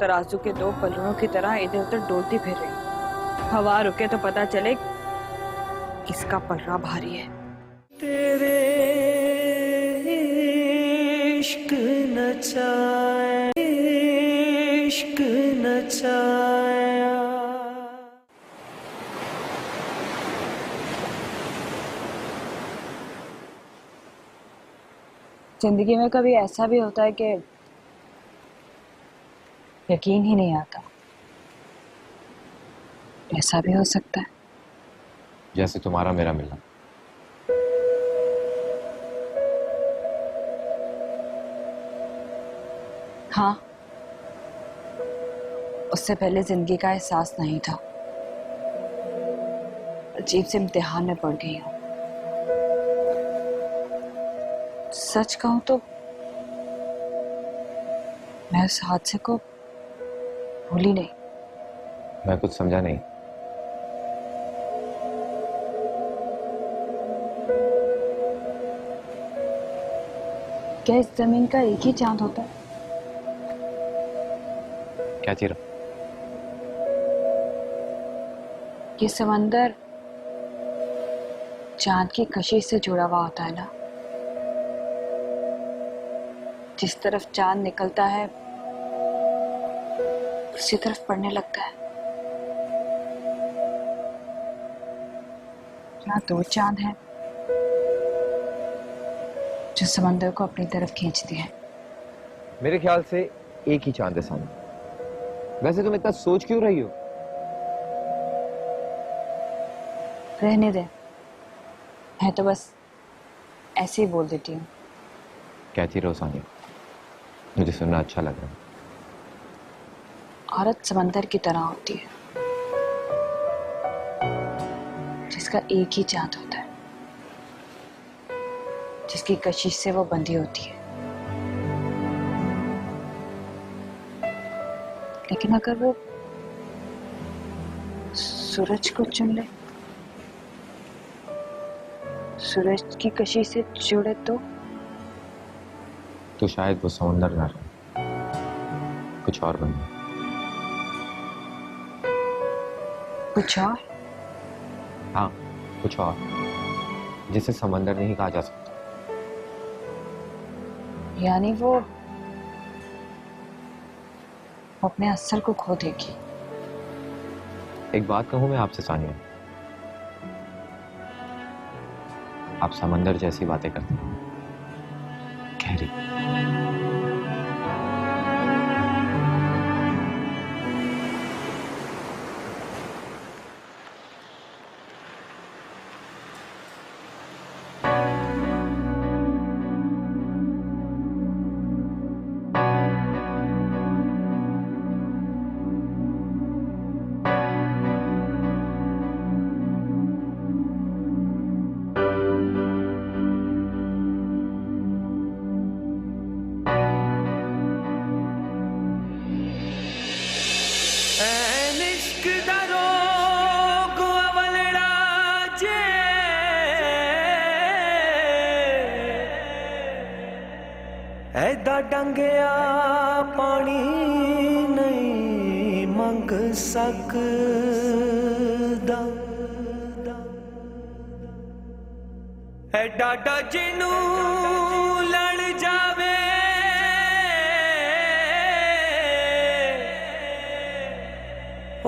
तराजू के दो पलड़ों की तरह इधर उधर डोलती फिर रही। हवा रुके तो पता चले किसका पलड़ा भारी है। तेरे इश्क नचाया, इश्क नचाया। जिंदगी में कभी ऐसा भी होता है कि यकीन ही नहीं आता। ऐसा भी हो सकता है। जैसे तुम्हारा मेरा मिलना। हाँ, उससे पहले जिंदगी का एहसास नहीं था। अजीब से इम्तिहान में पड़ गई हूँ। सच कहूं तो मैं उस हादसे को भूली नहीं। मैं कुछ समझा नहीं। क्या इस जमीन का एक ही चांद होता है? क्या चीरा? ये समंदर चांद की कशिश से जुड़ा हुआ होता है ना। जिस तरफ चांद निकलता है उसी तरफ पड़ने लगता है। यहाँ दो चांद हैं जो समंदर को अपनी तरफ खींचती हैं। मेरे ख्याल से एक ही चांद है सामने। वैसे तुम इतना सोच क्यों रही हो? रहने दे, मैं तो बस ऐसे ही बोल देती हूँ। कहती रहो सानिया, मुझे सुनना अच्छा लग रहा है। औरत समंदर की तरह होती है जिसका एक ही चांद होता है, जिसकी कशिश से वो बंधी होती है। लेकिन अगर वो सूरज को चुन ले, सूरज की कशिश से जुड़े तो शायद वो समुंदर ना रहे, कुछ और बने। कुछ और? हाँ, कुछ और, जिसे समंदर नहीं कहा जा सकता। यानी वो अपने असर को खो देगी। एक बात कहूं मैं आपसे सानिया, आप समंदर जैसी बातें करते हैं, गहरी। ऐदा डंगिया पानी नहीं मंग सकदा, ऐडा जिनू लड़ जावे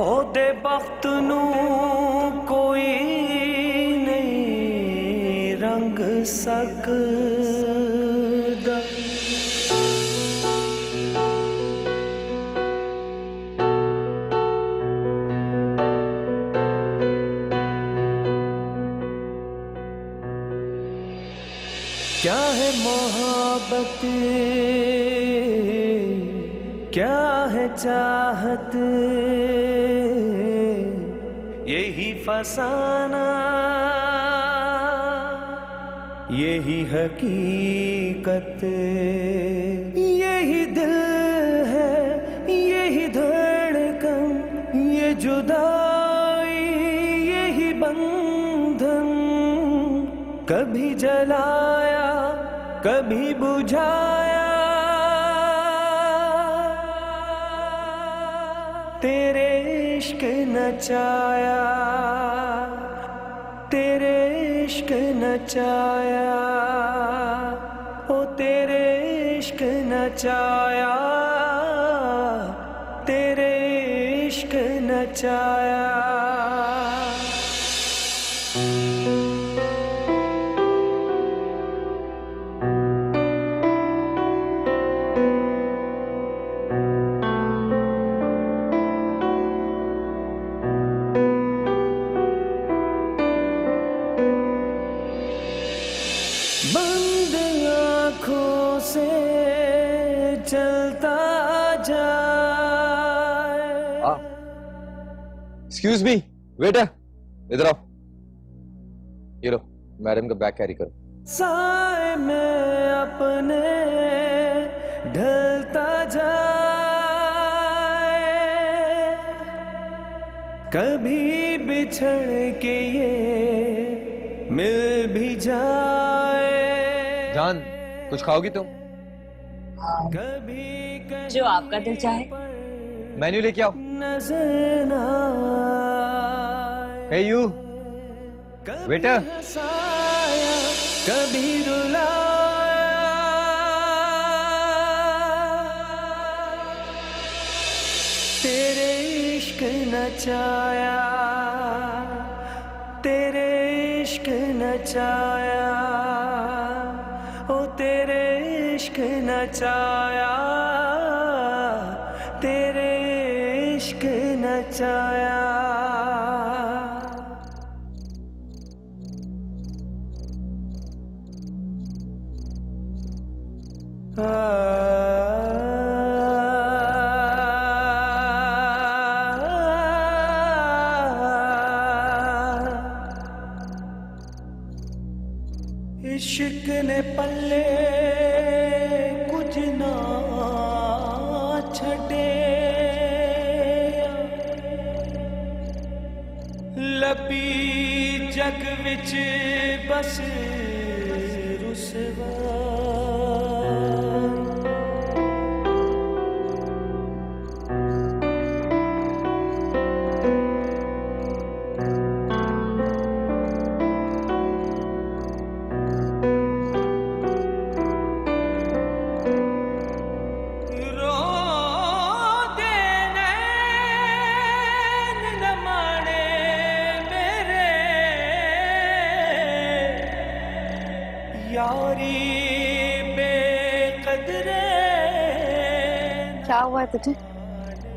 ओदे वक्त नू कोई नहीं रंग सकदा। क्या है मोहब्बत, क्या है चाहत, यही फसाना, यही हकीकत, यही दिल है, यही धड़कन, ये जुदाई, यही बंधन, कभी जलाया कभी बुझाया, तेरे इश्क नचाया, तेरे इश्क नचाया, ओ तेरे इश्क नचाया, तेरे इश्क नचाया। बंद आँखों से चलता जाए। एक्सक्यूज मी वेटर, इधर आओ। ये लो मैडम का बैग कैरी करो। साए में अपने ढलता जाए, कभी बिछड़ के ये मिल भी जाए। जान कुछ खाओगी तुम? कभी जो आपका दिल चाहे। मेन्यू लेके आओ। नजर ना हे यू वेटर। हंसाया कभी रुलाया, तेरे इश्क नचाया, तेरे इश्क नचाया, ओ तेरे इश्क नचाया, तेरे इश्क नचाया। इश्क ने पल्ले कुछ ना छड़े, लपी जग विच बस रुसवा। यारी बेकदरे। क्या हुआ है तुझे?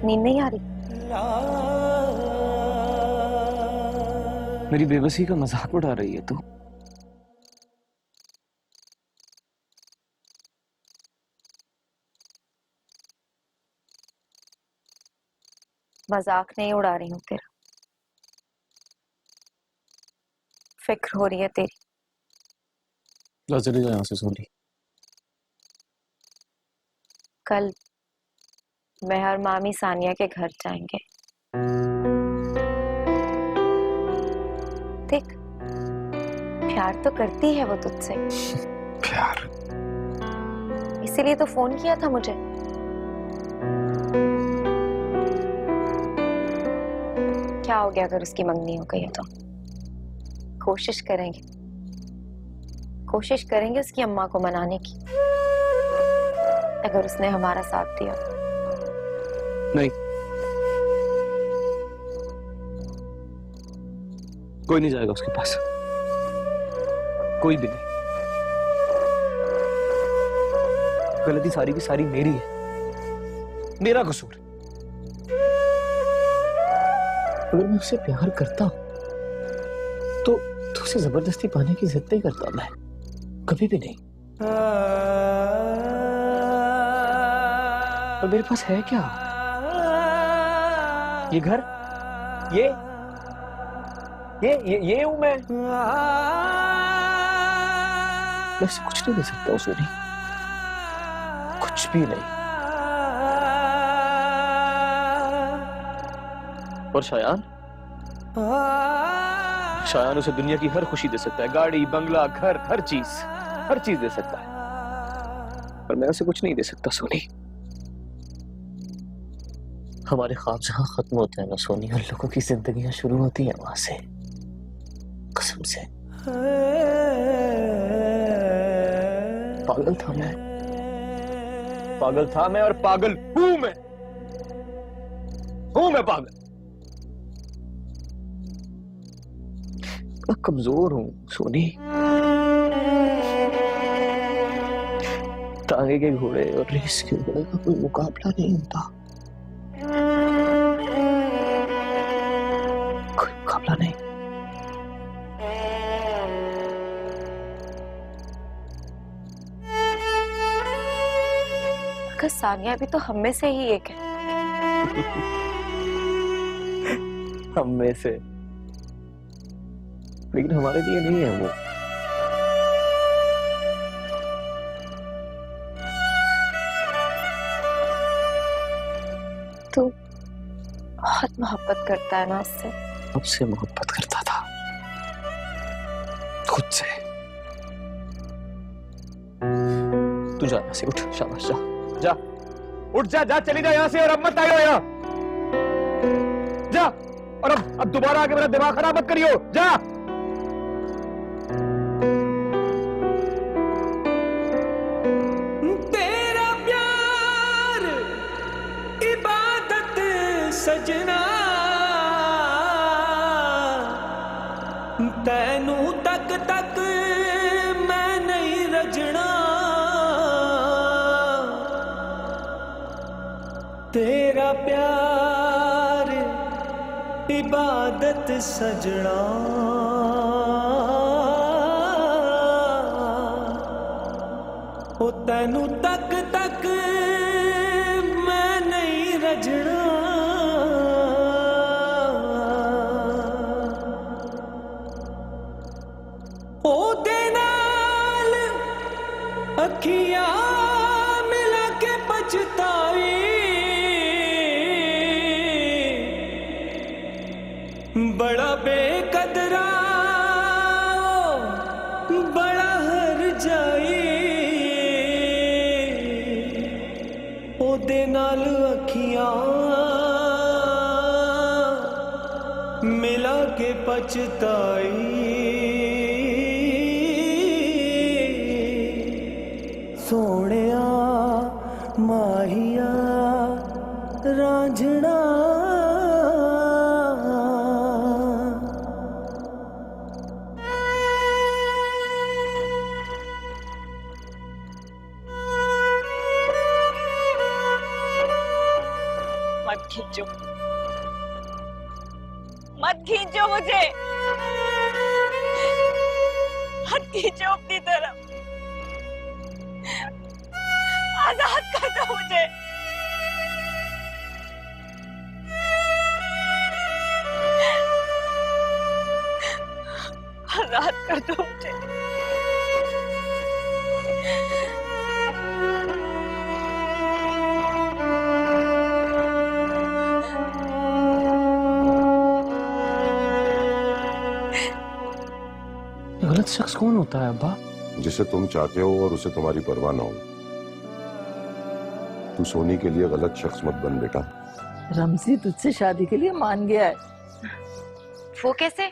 नींद नहीं आ रही? मेरी बेबसी का मजाक उड़ा रही है तू। मजाक नहीं उड़ा रही हूँ तेरा, फिक्र हो रही है तेरी। ला चली जा यहाँ से सोनी। कल मैं और मामी सानिया के घर जाएंगे। देख, प्यार तो करती है वो तुझसे। प्यार? इसीलिए तो फोन किया था मुझे। क्या हो गया अगर उसकी मंगनी हो गई है तो? कोशिश करेंगे उसकी अम्मा को मनाने की, अगर उसने हमारा साथ दिया। नहीं, कोई नहीं जाएगा उसके पास, कोई भी नहीं। गलती सारी की सारी मेरी है, मेरा कसूर। अगर मैं उससे प्यार करता हूं तो उसे जबरदस्ती पाने की जिद नहीं करता मैं, कभी भी नहीं। और मेरे पास है क्या? ये घर, ये हूं मैं उसे कुछ नहीं दे सकता उसे, नहीं, कुछ भी नहीं। और शायान शायान उसे दुनिया की हर खुशी दे सकता है, गाड़ी, बंगला, घर, हर चीज दे सकता है, पर मैं उसे कुछ नहीं दे सकता सोनी। हमारे ख्वाब जहां खत्म होते हैं ना सोनी, उन लोगों की जिंदगियां शुरू होती हैं वहां से, कसम से। पागल था मैं और पागल हूं मैं पागल। मैं कमजोर हूं सोनी। तांगे के घोड़े और रेस के घोड़े का कोई मुकाबला नहीं होता, कोई मुकाबला नहीं। मगर सानिया भी तो हम में से ही एक है। हम में से, लेकिन हमारे लिए नहीं है वो। तू बहुत मोहब्बत करता है ना उससे। सबसे मोहब्बत करता था, खुद से। तू जा यहाँ से, उठ, शाबाश, जा। उठ जा, चली जा यहाँ से, और अब मत आइयो यहाँ। जा, और अब दोबारा आके मेरा दिमाग खराब मत करियो, जा। तेरा प्यार इबादत सजना, तैनू तक मैं नहीं रजना। तेरा प्यार इबादत सजना, ओ तैनू तक मैं नहीं रजना। ओ दे नाल अखियां मिला के पछताई, बड़ा बेकदरा बड़ा हर जाई। ओदे नाल अखियां मिला के पछताई। सोनिया माहिया रांझना, मत खींचो मुझे, मत खींचो अपनी तरफ, आजाद कर दो मुझे। आजाद कर दो मुझे। गलत शख्स कौन होता है अब्बा? जिसे तुम चाहते हो और उसे तुम्हारी परवाह ना हो। तू सोनी के लिए गलत शख्स मत बन बेटा। रमजी तुझसे शादी के लिए मान गया है। वो कैसे?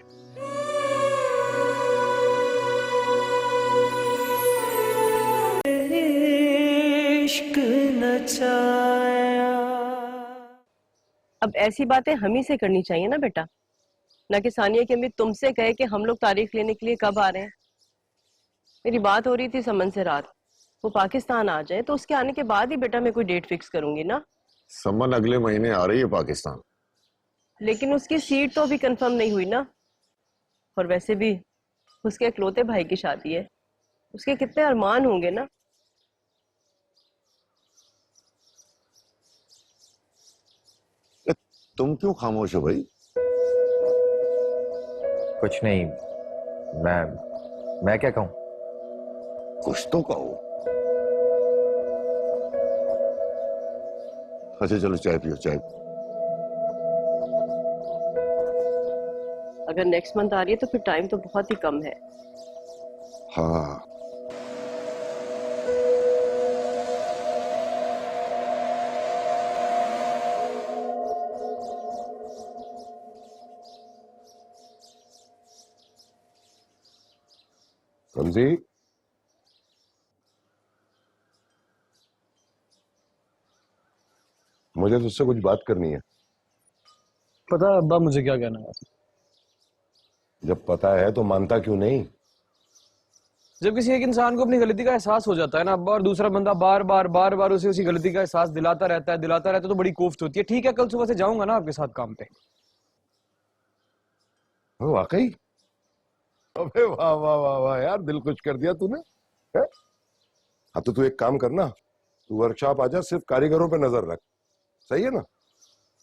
इश्क नचाया। अब ऐसी बातें हम ही से करनी चाहिए ना बेटा, ना कि सानिया की अम्मी तुमसे कहे कि हम लोग तारीख लेने के लिए कब आ रहे हैं। मेरी बात हो रही थी समन से रात, वो पाकिस्तान आ जाए तो उसके आने के बाद ही बेटा मैं कोई डेट फिक्स करूंगी ना। समन अगले महीने आ रही है पाकिस्तान। लेकिन उसकी सीट तो अभी कंफर्म नहीं हुई ना, और वैसे भी उसके इकलौते भाई की शादी है, उसके कितने अरमान होंगे ना। तुम क्यों खामोश हो भाई? कुछ नहीं, मैं क्या कहूं? कुछ तो कहो। अच्छा चलो चाय पियो, चाय। अगर नेक्स्ट मंथ आ रही है तो फिर टाइम तो बहुत ही कम है। हाँ, रमजी, मुझे तुझसे कुछ बात करनी है। पता है अब्बा मुझे क्या कहना है? जब पता है तो मानता क्यों नहीं? जब किसी एक इंसान को अपनी गलती का एहसास हो जाता है ना अब्बा, और दूसरा बंदा बार बार उसे उसी गलती का एहसास दिलाता रहता है तो बड़ी कोफ्त होती है। ठीक है, कल सुबह से जाऊंगा ना आपके साथ काम पे। वाकई? अबे वाह वाह वाह वाह यार, दिल खुश कर दिया तूने। है? हाँ तो तू एक काम करना, तू वर्कशॉप आजा, सिर्फ कारीगरों पे नजर रख। सही है ना?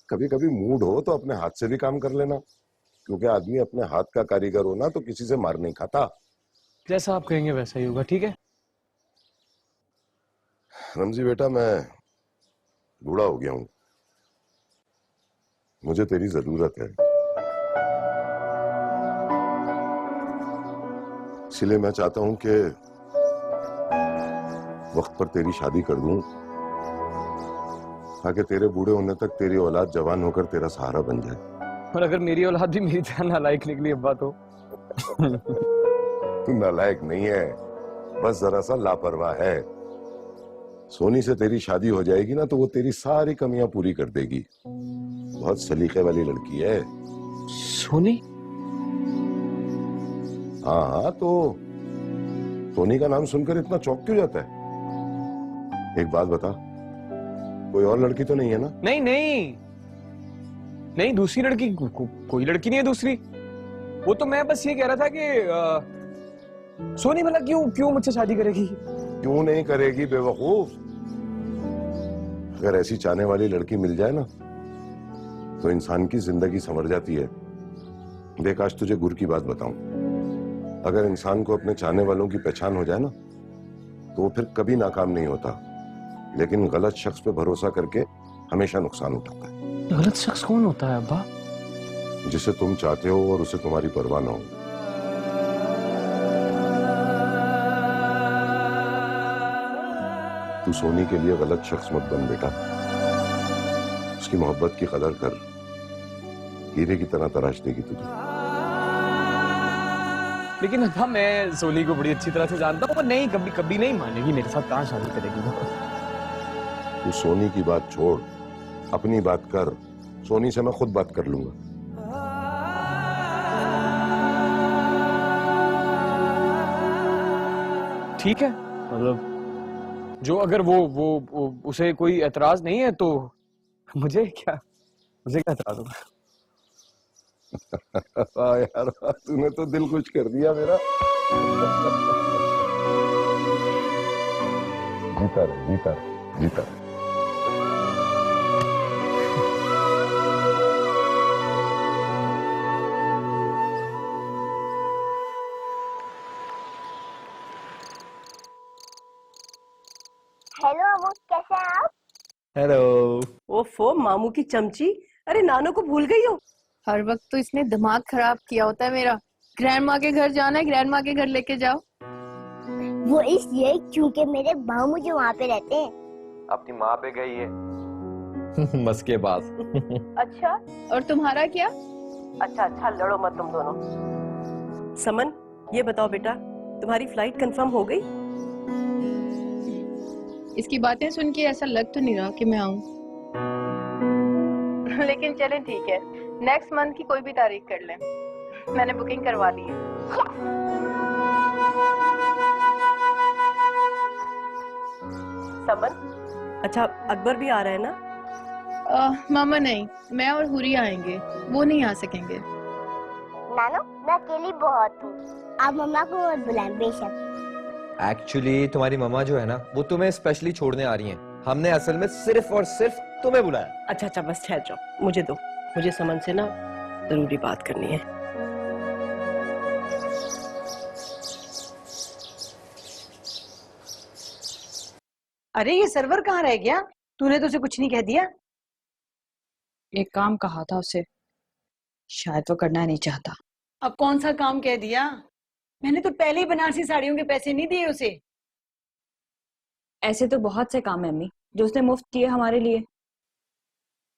कभी कभी मूड हो तो अपने हाथ से भी काम कर लेना, क्योंकि आदमी अपने हाथ का कारीगर हो ना तो किसी से मार नहीं खाता। जैसा आप कहेंगे वैसा ही होगा, ठीक है? रमजी बेटा, मैं बूढ़ा हो गया हूं, मुझे तेरी जरूरत है, इसलिए मैं चाहता हूं कि वक्त पर तेरी शादी कर दूं, ताकि तेरे बूढ़े होने तक तेरी औलाद जवान होकर तेरा सहारा बन जाए। और अगर मेरी औलाद भी मेरी तरह नालायक निकली अब्बा तो? तू नालायक नहीं है, बस जरा सा लापरवाह है। सोनी से तेरी शादी हो जाएगी ना तो वो तेरी सारी कमियां पूरी कर देगी। बहुत सलीके वाली लड़की है। सोनी? हाँ हाँ, तो सोनी का नाम सुनकर इतना चौंक क्यों जाता है? एक बात बता, कोई और लड़की तो नहीं है ना? नहीं नहीं नहीं, दूसरी लड़की कोई लड़की नहीं है दूसरी। वो तो मैं बस ये कह रहा था कि सोनी भला क्यों मुझसे शादी करेगी? क्यों नहीं करेगी बेवकूफ? अगर ऐसी चाहने वाली लड़की मिल जाए ना तो इंसान की जिंदगी संवर जाती है। देख, आज तुझे गुर की बात बताऊं, अगर इंसान को अपने चाहने वालों की पहचान हो जाए ना तो वो फिर कभी नाकाम नहीं होता, लेकिन गलत शख्स पे भरोसा करके हमेशा नुकसान उठाता है। गलत शख्स कौन होता है अब्बा? जिसे तुम चाहते हो और उसे तुम्हारी परवाह ना हो। तू सोनी के लिए गलत शख्स मत बन बेटा, उसकी मोहब्बत की कदर कर, हीरे की तरह तराश देगी तुझे। लेकिन अब्बा मैं सोनी को बड़ी अच्छी तरह से जानता हूँ, वो नहीं कभी नहीं मानेगी मेरे साथ, कहाँ शादी करेगी वो। तू सोनी की बात छोड़, अपनी बात कर। सोनी से मैं खुद बात कर लूंगा। ठीक है, मतलब जो अगर वो उसे कोई एतराज नहीं है तो मुझे क्या एतराज होगा? यार तूने तो दिल खुश कर दिया मेरा। जीता रहे। हेलो अबू, कैसे हैं आप? हेलो। ओफो मामू की चमची, अरे नानो को भूल गई हो? हर वक्त तो इसने दिमाग खराब किया होता है मेरा। ग्रैंड माँ के घर जाना है, ग्रैंड माँ के घर लेके जाओ। वो इसलिए क्योंकि मेरे मामू जो वहाँ पे रहते हैं। अपनी माँ पे गई है। मस के पास। अच्छा, और तुम्हारा क्या? अच्छा लड़ो मत तुम दोनों। समन, ये बताओ बेटा, तुम्हारी फ्लाइट कंफर्म हो गई? इसकी बातें सुन के ऐसा लग तो नहीं रहा कि मैं आऊं। लेकिन चले ठीक है, नेक्स्ट मंथ की कोई भी तारीख कर लें, मैंने बुकिंग करवा ली है। समन, अच्छा अकबर भी आ रहा है ना? मामा नहीं, मैं और हुरी आएंगे, वो नहीं आ सकेंगे। नानो, मैं अकेली बहुत हूँ, आप मम्मा को मत बुलाएं बेशक। एक्चुअली तुम्हारी मम्मा जो है ना, वो तुम्हें स्पेशली छोड़ने आ रही हैं। हमने असल में सिर्फ और सिर्फ तुम्हें बुलाया। अच्छा बस ठहर जाओ, मुझे दो, मुझे समन से ना जरूरी बात करनी है। अरे ये सर्वर कहाँ रह गया? तूने तो उसे कुछ नहीं कह दिया? एक काम कहा था उसे, शायद वो करना नहीं चाहता। अब कौन सा काम कह दिया? मैंने तो पहले ही बनारसी साड़ियों के पैसे नहीं दिए उसे। ऐसे तो बहुत से काम है अम्मी जो उसने मुफ्त किए हमारे लिए।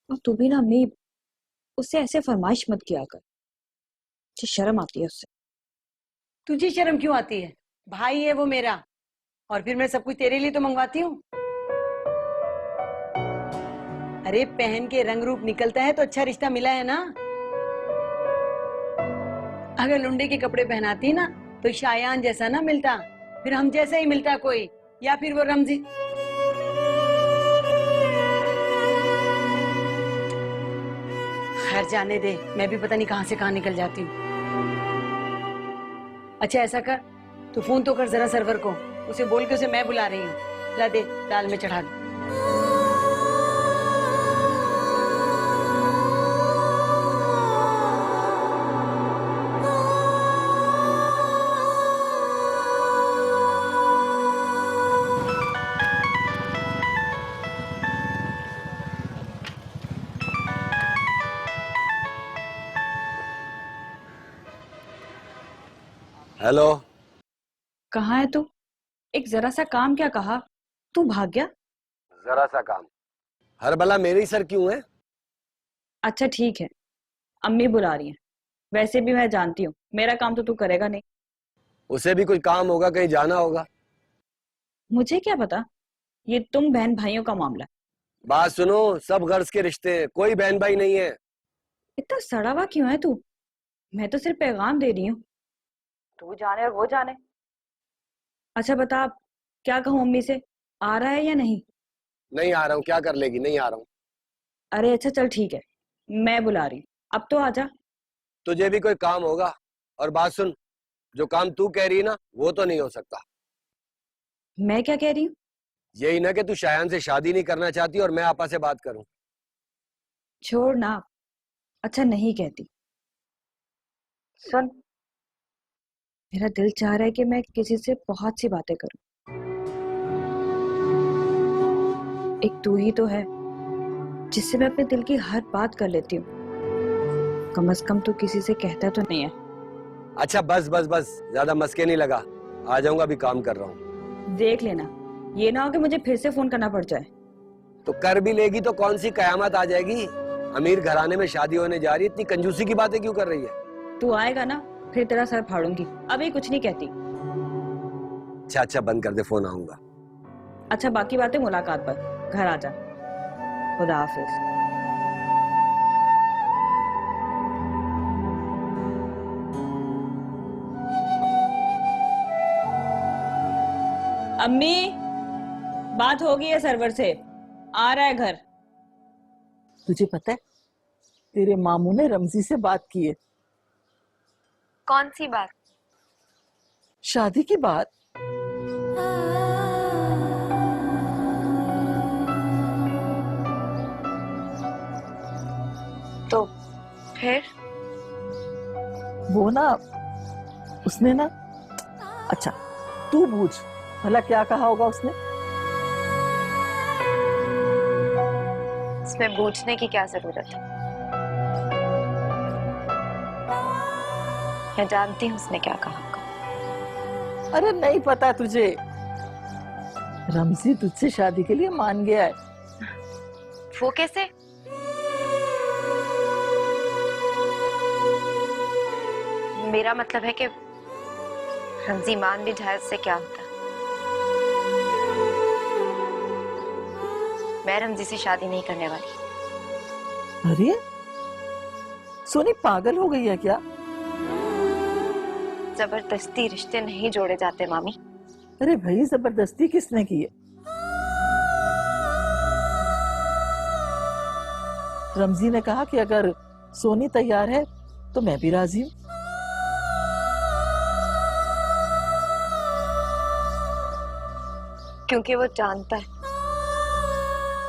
और तू भी ना अम्मी उससे ऐसे फरमाइश मत किया कर, मुझे शर्म आती है उससे। तुझे शर्म क्यों आती है? भाई है वो मेरा, और फिर मैं सब कुछ तेरे लिए तो मंगवाती हूँ। अरे पहन के रंग रूप निकलता है तो अच्छा रिश्ता मिला है ना। अगर लुंडे के कपड़े पहनाती ना तो शायान जैसा ना मिलता, फिर हम जैसा ही मिलता कोई, या फिर वो रमजी। खैर जाने दे, मैं भी पता नहीं कहां से कहां निकल जाती हूँ। अच्छा ऐसा कर, तू फोन तो कर जरा सर्वर को, उसे बोल के उसे मैं बुला रही हूँ। ला दे, दाल में चढ़ा दे। हेलो। कहाँ है तू? एक जरा सा काम क्या कहा, तू भाग गया? जरा सा काम, हर भला मेरे ही सर क्यों है? अच्छा ठीक है, अम्मी बुला रही हैं। वैसे भी मैं जानती हूँ मेरा काम तो तू करेगा नहीं। उसे भी कोई काम होगा, कहीं जाना होगा। मुझे क्या पता, ये तुम बहन भाइयों का मामला है। बात सुनो, सब गर्ज के रिश्ते हैं, कोई बहन भाई नहीं है। इतना सड़ा हुआ क्यों है तू? मैं तो सिर्फ पैगाम दे रही हूँ, तू जाने और वो जाने। अच्छा बता, अब क्या कहूँ अम्मी से, आ रहा है या नहीं? नहीं आ रहा हूँ, क्या कर लेगी? नहीं आ रहा हूँ। अरे अच्छा चल ठीक है, मैं बुला रही हूँ, अब तो आजा। तुझे भी कोई काम होगा। और बात सुन, जो काम तू कह रही है ना वो तो नहीं हो सकता। मैं क्या कह रही हूँ? यही ना कि तू शायान से शादी नहीं करना चाहती और मैं आपा से बात करूं। छोड़ ना, अच्छा नहीं कहती। सुन, मेरा दिल चाह रहा है कि मैं किसी से बहुत सी बातें करूं। एक तू ही तो है जिससे मैं अपने दिल की हर बात कर लेती हूँ। कम से कम तू किसी से कहता तो नहीं है। अच्छा बस बस बस, ज्यादा मस्के नहीं लगा, आ जाऊंगा, अभी काम कर रहा हूँ। देख लेना, ये ना हो कि मुझे फिर से फोन करना पड़ जाए। तो कर भी लेगी तो कौन सी कयामत आ जाएगी? अमीर घराने में शादी होने जा रही है, इतनी कंजूसी की बातें क्यों कर रही है? तू आएगा ना फिर तेरा सर फाड़ूंगी, अभी कुछ नहीं कहती। अच्छा अच्छा बंद कर दे, फोन आऊंगा। अच्छा बाकी बातें मुलाकात पर, घर आ जा। खुदा हाफिज। अम्मी बात हो गई है सर्वर से, आ रहा है घर। तुझे पता है तेरे मामू ने रमजी से बात की है। कौन सी बात? शादी की बात। तो फिर वो ना, उसने ना, अच्छा तू पूछ भला क्या कहा होगा उसने। इसमें पूछने की क्या जरूरत है? मैं जानती हूँ उसने क्या कहा होगा। अरे नहीं पता तुझे, रमजी तुझसे शादी के लिए मान गया है। वो कैसे? मेरा मतलब है कि रमजी मान भी जाए उससे क्या होता है। मैं रमजी से शादी नहीं करने वाली। अरे सोनी पागल हो गई है क्या? जबरदस्ती रिश्ते नहीं जोड़े जाते मामी। अरे भाई जबरदस्ती किसने की है? रमजी ने कहा कि अगर सोनी तैयार है तो मैं भी राजी हूं। क्योंकि वो जानता है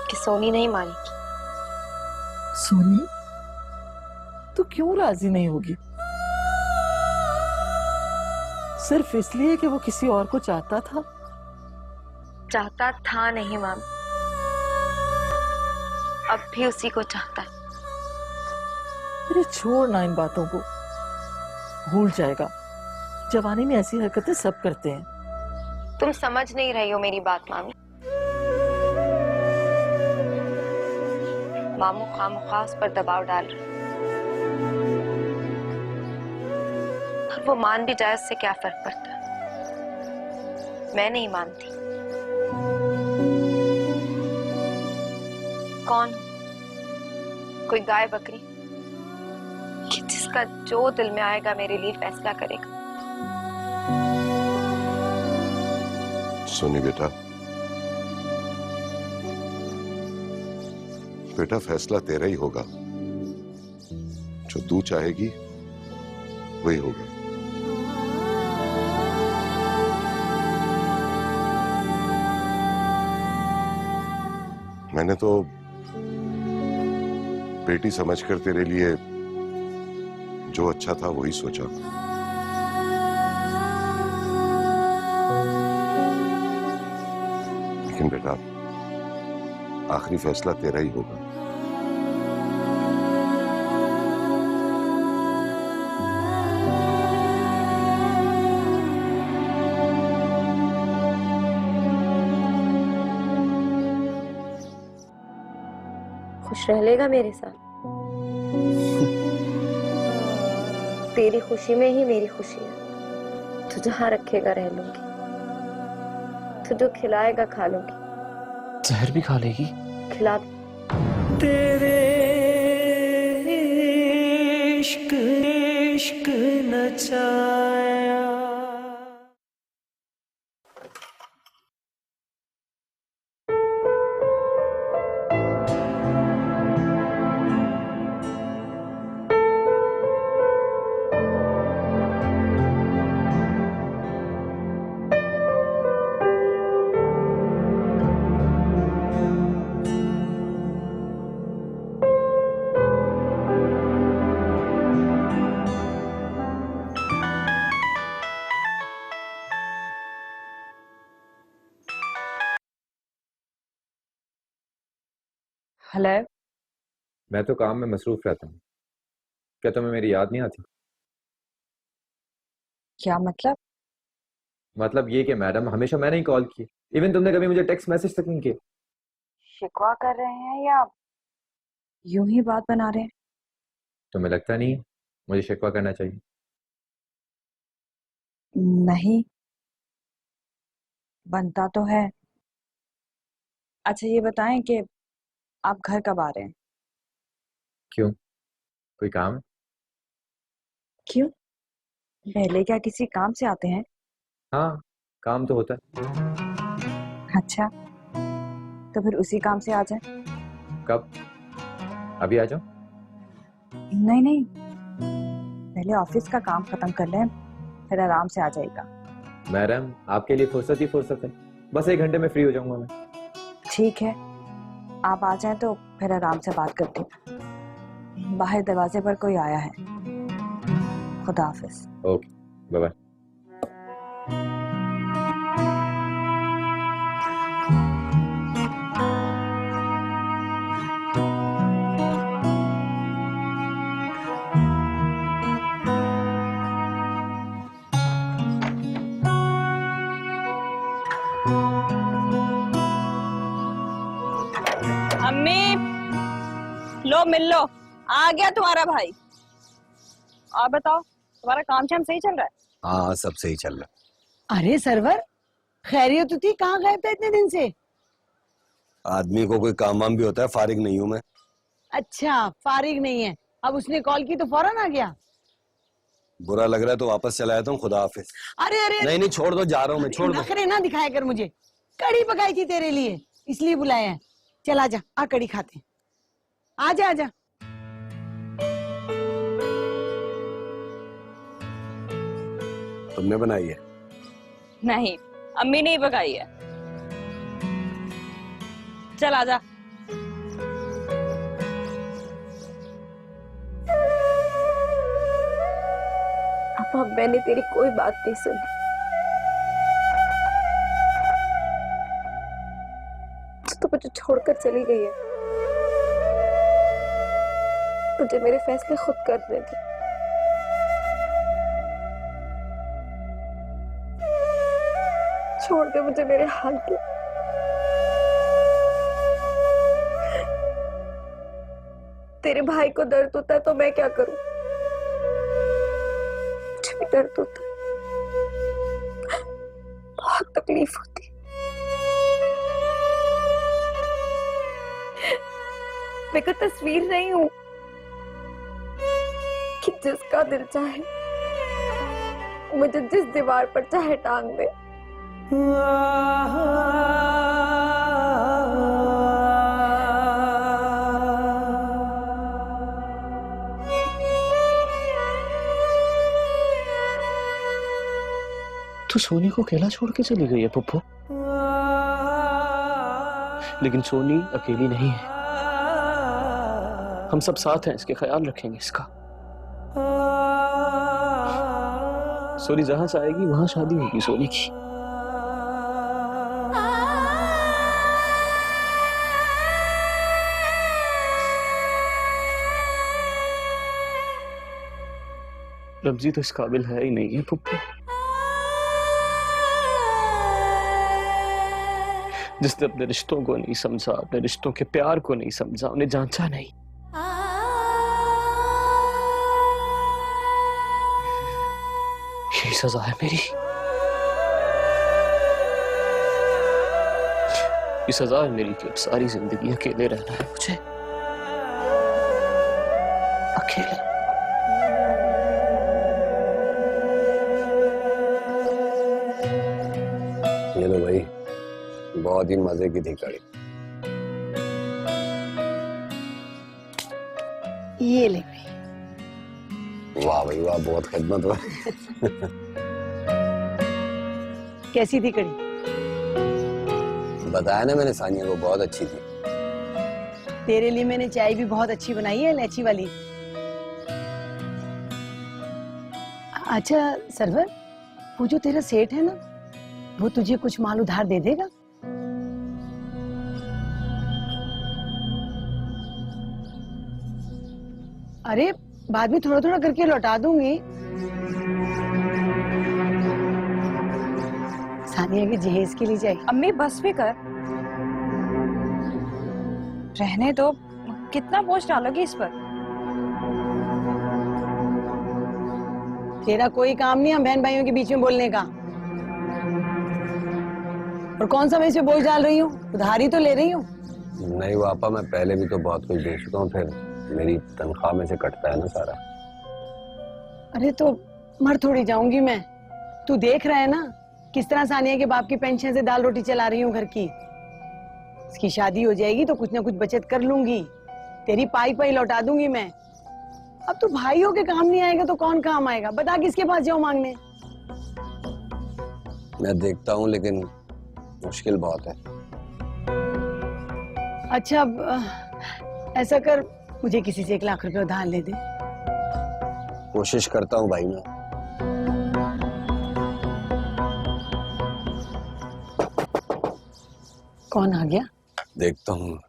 कि सोनी नहीं मानेगी। सोनी तो क्यों राजी नहीं होगी? सिर्फ इसलिए कि वो किसी और को चाहता था? चाहता था नहीं माम, अब भी उसी को चाहता है। अरे छोड़ ना इन बातों को। भूल जाएगा। जवानी में ऐसी हरकतें सब करते हैं। तुम समझ नहीं रही हो मेरी बात मामी। मामू खामखा उस पर दबाव डाल रहे। अब वो मान भी जाए उससे क्या फर्क पड़ता है। मैं नहीं मानती। कौन? कोई गाय बकरी कि जिसका जो दिल में आएगा मेरे लिए फैसला करेगा। सोनी बेटा, बेटा फैसला तेरा ही होगा। जो तू चाहेगी वही होगा। मैंने तो बेटी समझकर तेरे लिए जो अच्छा था वही सोचा। लेकिन बेटा आखिरी फैसला तेरा ही होगा। खुश रह लेगा मेरे साथ? तेरी खुशी में ही मेरी खुशी है। तू जहां रखेगा रह लूंगी। तू जो खिलाएगा खा लूंगी। जहर भी खा लेगी? खिला। तेरे इश्क इश्क नचाया। हेलो। मैं तो काम में मसरूफ रहता हूँ। क्या तुम्हें मेरी याद नहीं आती? क्या मतलब? मतलब ये कि मैडम हमेशा मैंने ही कॉल की। इवन तुमने कभी मुझे टेक्स्ट मैसेज तक नहीं किए। शिकवा कर रहे हैं या यूं ही बात बना रहे हैं? तुम्हें लगता नहीं है मुझे शिकवा करना चाहिए? नहीं, बनता तो है। अच्छा ये बताएं कि आप घर कब आ रहे हैं? क्यों, कोई काम है? क्यों, पहले क्या किसी काम से आते हैं? हाँ, काम तो होता है। अच्छा, तो फिर उसी काम से आ जाएं। कब? अभी आ जाओ? नहीं नहीं, पहले ऑफिस का काम खत्म कर लें, फिर आराम से आ जाएगा। मैडम आपके लिए फुर्सत ही फुर्सत है। बस 1 घंटे में फ्री हो जाऊंगा मैं। ठीक है, आप आ जाएं तो फिर आराम से बात करते हैं। बाहर दरवाजे पर कोई आया है। खुदा हाफिज। Okay, bye bye. अम्मी, लो मिल लो, आ गया तुम्हारा भाई। और बताओ, तुम्हारा काम शाम सही चल रहा है? हाँ, सब सही चल रहा है। अरे सरवर, खैरियत तो थी, कहाँ गायब था इतने दिन से? आदमी को कोई काम वाम भी होता है, फारिग नहीं हूं मैं। अच्छा, फारिग नहीं है। अब उसने कॉल की तो फौरन आ गया। बुरा लग रहा है तो वापस चला जाता हूँ। खुदा हाफिज। अरे अरे नहीं नहीं, छोड़ दो, जा रहा हूँ मैं, छोड़ दो। नखरे ना दिखाया कर मुझे। कड़ी पकाई थी तेरे लिए, इसलिए बुलाया है। चल आजा, आ कड़ी खाते। आजा आजा। तुमने बनाई है? नहीं, अम्मी ने ही पकाई है। चल आजा। अब मैंने तेरी कोई बात नहीं सुनी। तो मुझे छोड़कर चली गई है। मुझे मेरे फैसले खुद करने थे। छोड़ दे मुझे मेरे हाल पे। तेरे भाई को दर्द होता है तो मैं क्या करूं? मुझे भी दर्द होता है, बहुत तकलीफ होती है। मैं कोई तस्वीर नहीं हूं कि जिसका दिल चाहे मुझे जिस दीवार पर चाहे टांग दे। तो सोनी को अकेला छोड़ के चली गई है पप्पू। लेकिन सोनी अकेली नहीं है, हम सब साथ हैं, इसके ख्याल रखेंगे इसका। सोनी जहां से आएगी वहां शादी होगी सोनी की। रमजी तो इस काबिल है ही नहीं है पप्पू। जिसने अपने रिश्तों को नहीं समझा, अपने रिश्तों के प्यार को नहीं समझा, उन्हें जांचा नहीं। यही सजा है मेरी। ये सजा है मेरी कि अब सारी जिंदगी अकेले रहना है मुझे, अकेले। ये लो भाई, बहुत ही मजे की थी कड़ी। ये ले। वाह भाई वाह, बहुत खिदमत हुआ। कैसी थी कड़ी? बताया ना मैंने सानिया को, बहुत अच्छी थी। तेरे लिए मैंने चाय भी बहुत अच्छी बनाई है, इलायची वाली। अच्छा सरवर, वो जो तेरा सेठ है ना, वो तुझे कुछ माल उधार दे देगा? अरे बाद में थोड़ा थोड़ा करके लौटा दूंगी। सानिया के जहेज के लिए चाहिए। अम्मी बस भी कर, रहने दो, कितना बोझ डालोगी इस पर? तेरा कोई काम नहीं हम बहन भाइयों के बीच में बोलने का। और कौन सा मैं इस पे बोझ डाल रही हूँ? उधारी तो ले रही हूँ। नहीं पापा, मैं पहले भी तो बहुत कुछ दे चुका हूँ, फिर मेरी तनख्वाह में से कटता है ना सारा। अरे तो मर थोड़ी जाऊंगी मैं। तू देख रहा है ना किस तरह सानिया के बाप की पेंशन से दाल रोटी चला रही हूँ घर की। इसकी शादी हो जाएगी तो कुछ ना कुछ बचत कर लूंगी, तेरी पाई पाई लौटा दूंगी मैं। अब तू भाइयों के काम नहीं आएगा तो कौन काम आएगा? बता किसके पास जाऊं मांगने? मैं देखता हूँ, लेकिन मुश्किल बहुत है। अच्छा अब ऐसा कर, मुझे किसी से 1 लाख रुपए उधार ले दे। कोशिश करता हूँ भाई मैं। कौन आ गया? देखता हूँ।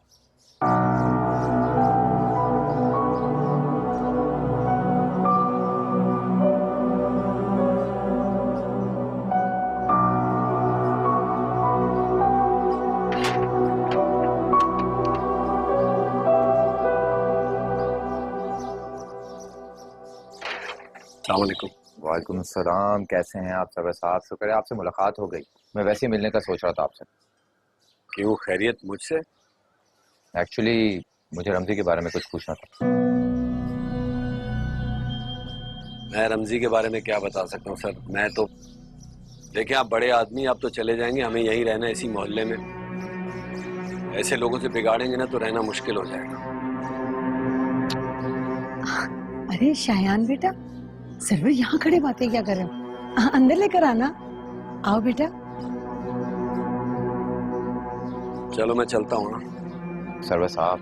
वालेकुम अस्सलाम, कैसे हैं आप सब? साहब शुक्र है आपसे मुलाकात हो गई। मैं वैसे ही मिलने का सोच रहा था आपसे। क्यों, खैरियत? मुझसे? एक्चुअली मुझे रमजी के बारे में कुछ पूछना था। मैं रमजी के बारे में क्या बता सकता हूँ सर? मैं तो, देखिए आप बड़े आदमी, आप तो चले जाएंगे, हमें यहीं रहना है इसी मोहल्ले में। ऐसे लोगों से बिगाड़ेंगे ना तो रहना मुश्किल हो जाएगा। अरे शायान बेटा, सरवर यहाँ खड़े बातें क्या कर रहे हो? अंदर लेकर आना। आओ बेटा। चलो मैं चलता हूँ ना। सरवर साहब,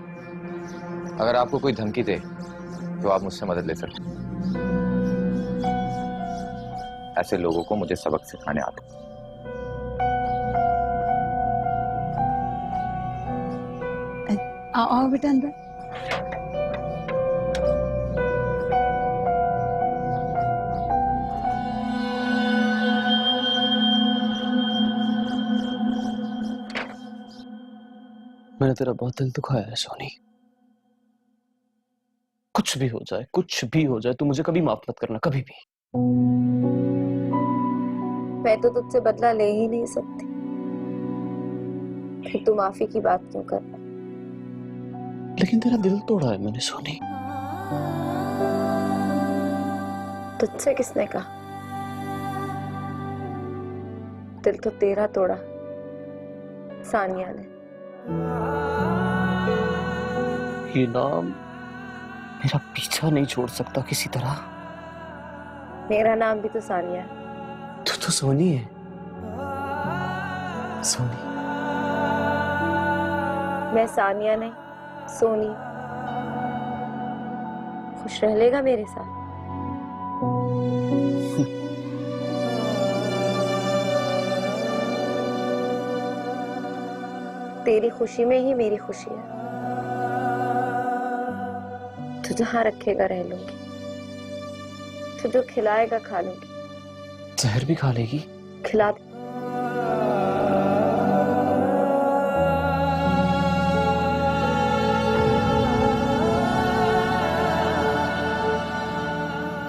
अगर आपको कोई धमकी दे तो आप मुझसे मदद ले सकते हैं। ऐसे लोगों को मुझे सबक सिखाने आते। आओ बेटा अंदर। मैंने तेरा बहुत दिल दुखाया है सोनी। कुछ भी हो जाए, कुछ भी हो जाए, तू मुझे कभी माफ मत करना, कभी भी। मैं तो तुझसे बदला ले ही नहीं सकती, फिर तू माफी की बात क्यों कर रहा? लेकिन तेरा दिल तोड़ा है मैंने सोनी। तुझसे किसने कहा? दिल तो तेरा तोड़ा सानिया ने। ये नाम मेरा पीछा नहीं छोड़ सकता किसी तरह। मेरा नाम भी तो सानिया है। तू तो सोनी है, सोनी। मैं सानिया नहीं, सोनी। खुश रह लेगा मेरे साथ? तेरी खुशी में ही मेरी खुशी है। तू जहां रखेगा रह लूंगी, तू जो खिलाएगा खा लूंगी। जहर भी खा लेगी? खिला दे।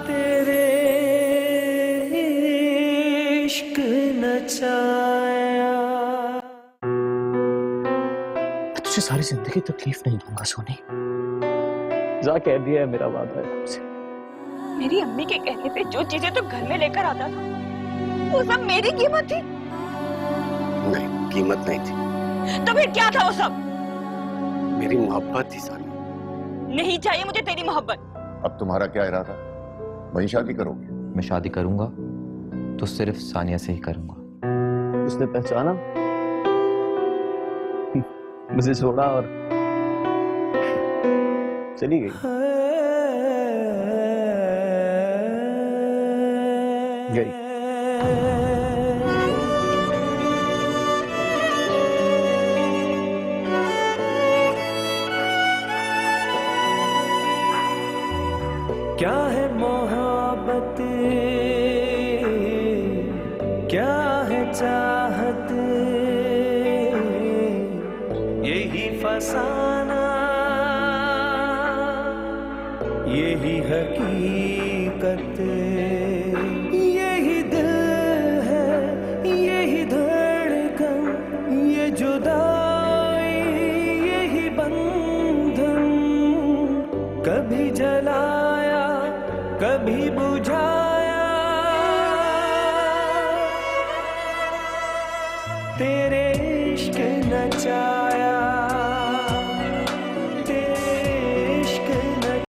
तेरे इश्क नचाया। तुझे सारी जिंदगी तकलीफ नहीं दूंगा सोनी। जा कह दिया है, मेरा वादा है तुमसे। मेरी अम्मी के कहने पे जो चीजें तो घर में लेकर आता था वो सब मेरी कीमत थी। नहीं, कीमत नहीं थी, तो फिर क्या था वो सब? मेरी मोहब्बत थी सानिया। नहीं चाहिए मुझे तेरी मोहब्बत। अब तुम्हारा क्या इरादा? वही शादी करोगे? मैं शादी करूंगा तो सिर्फ सानिया से ही करूंगा। उसने पहचाना, मुझे छोड़ा और चली गई। क्या है मोहब्बत, क्या है चाहत, यही फसाना, यही हकीकत, यही दिल है, यही धड़कन, ये जुदाई, यही बंधन, कभी जलाया कभी बुझा।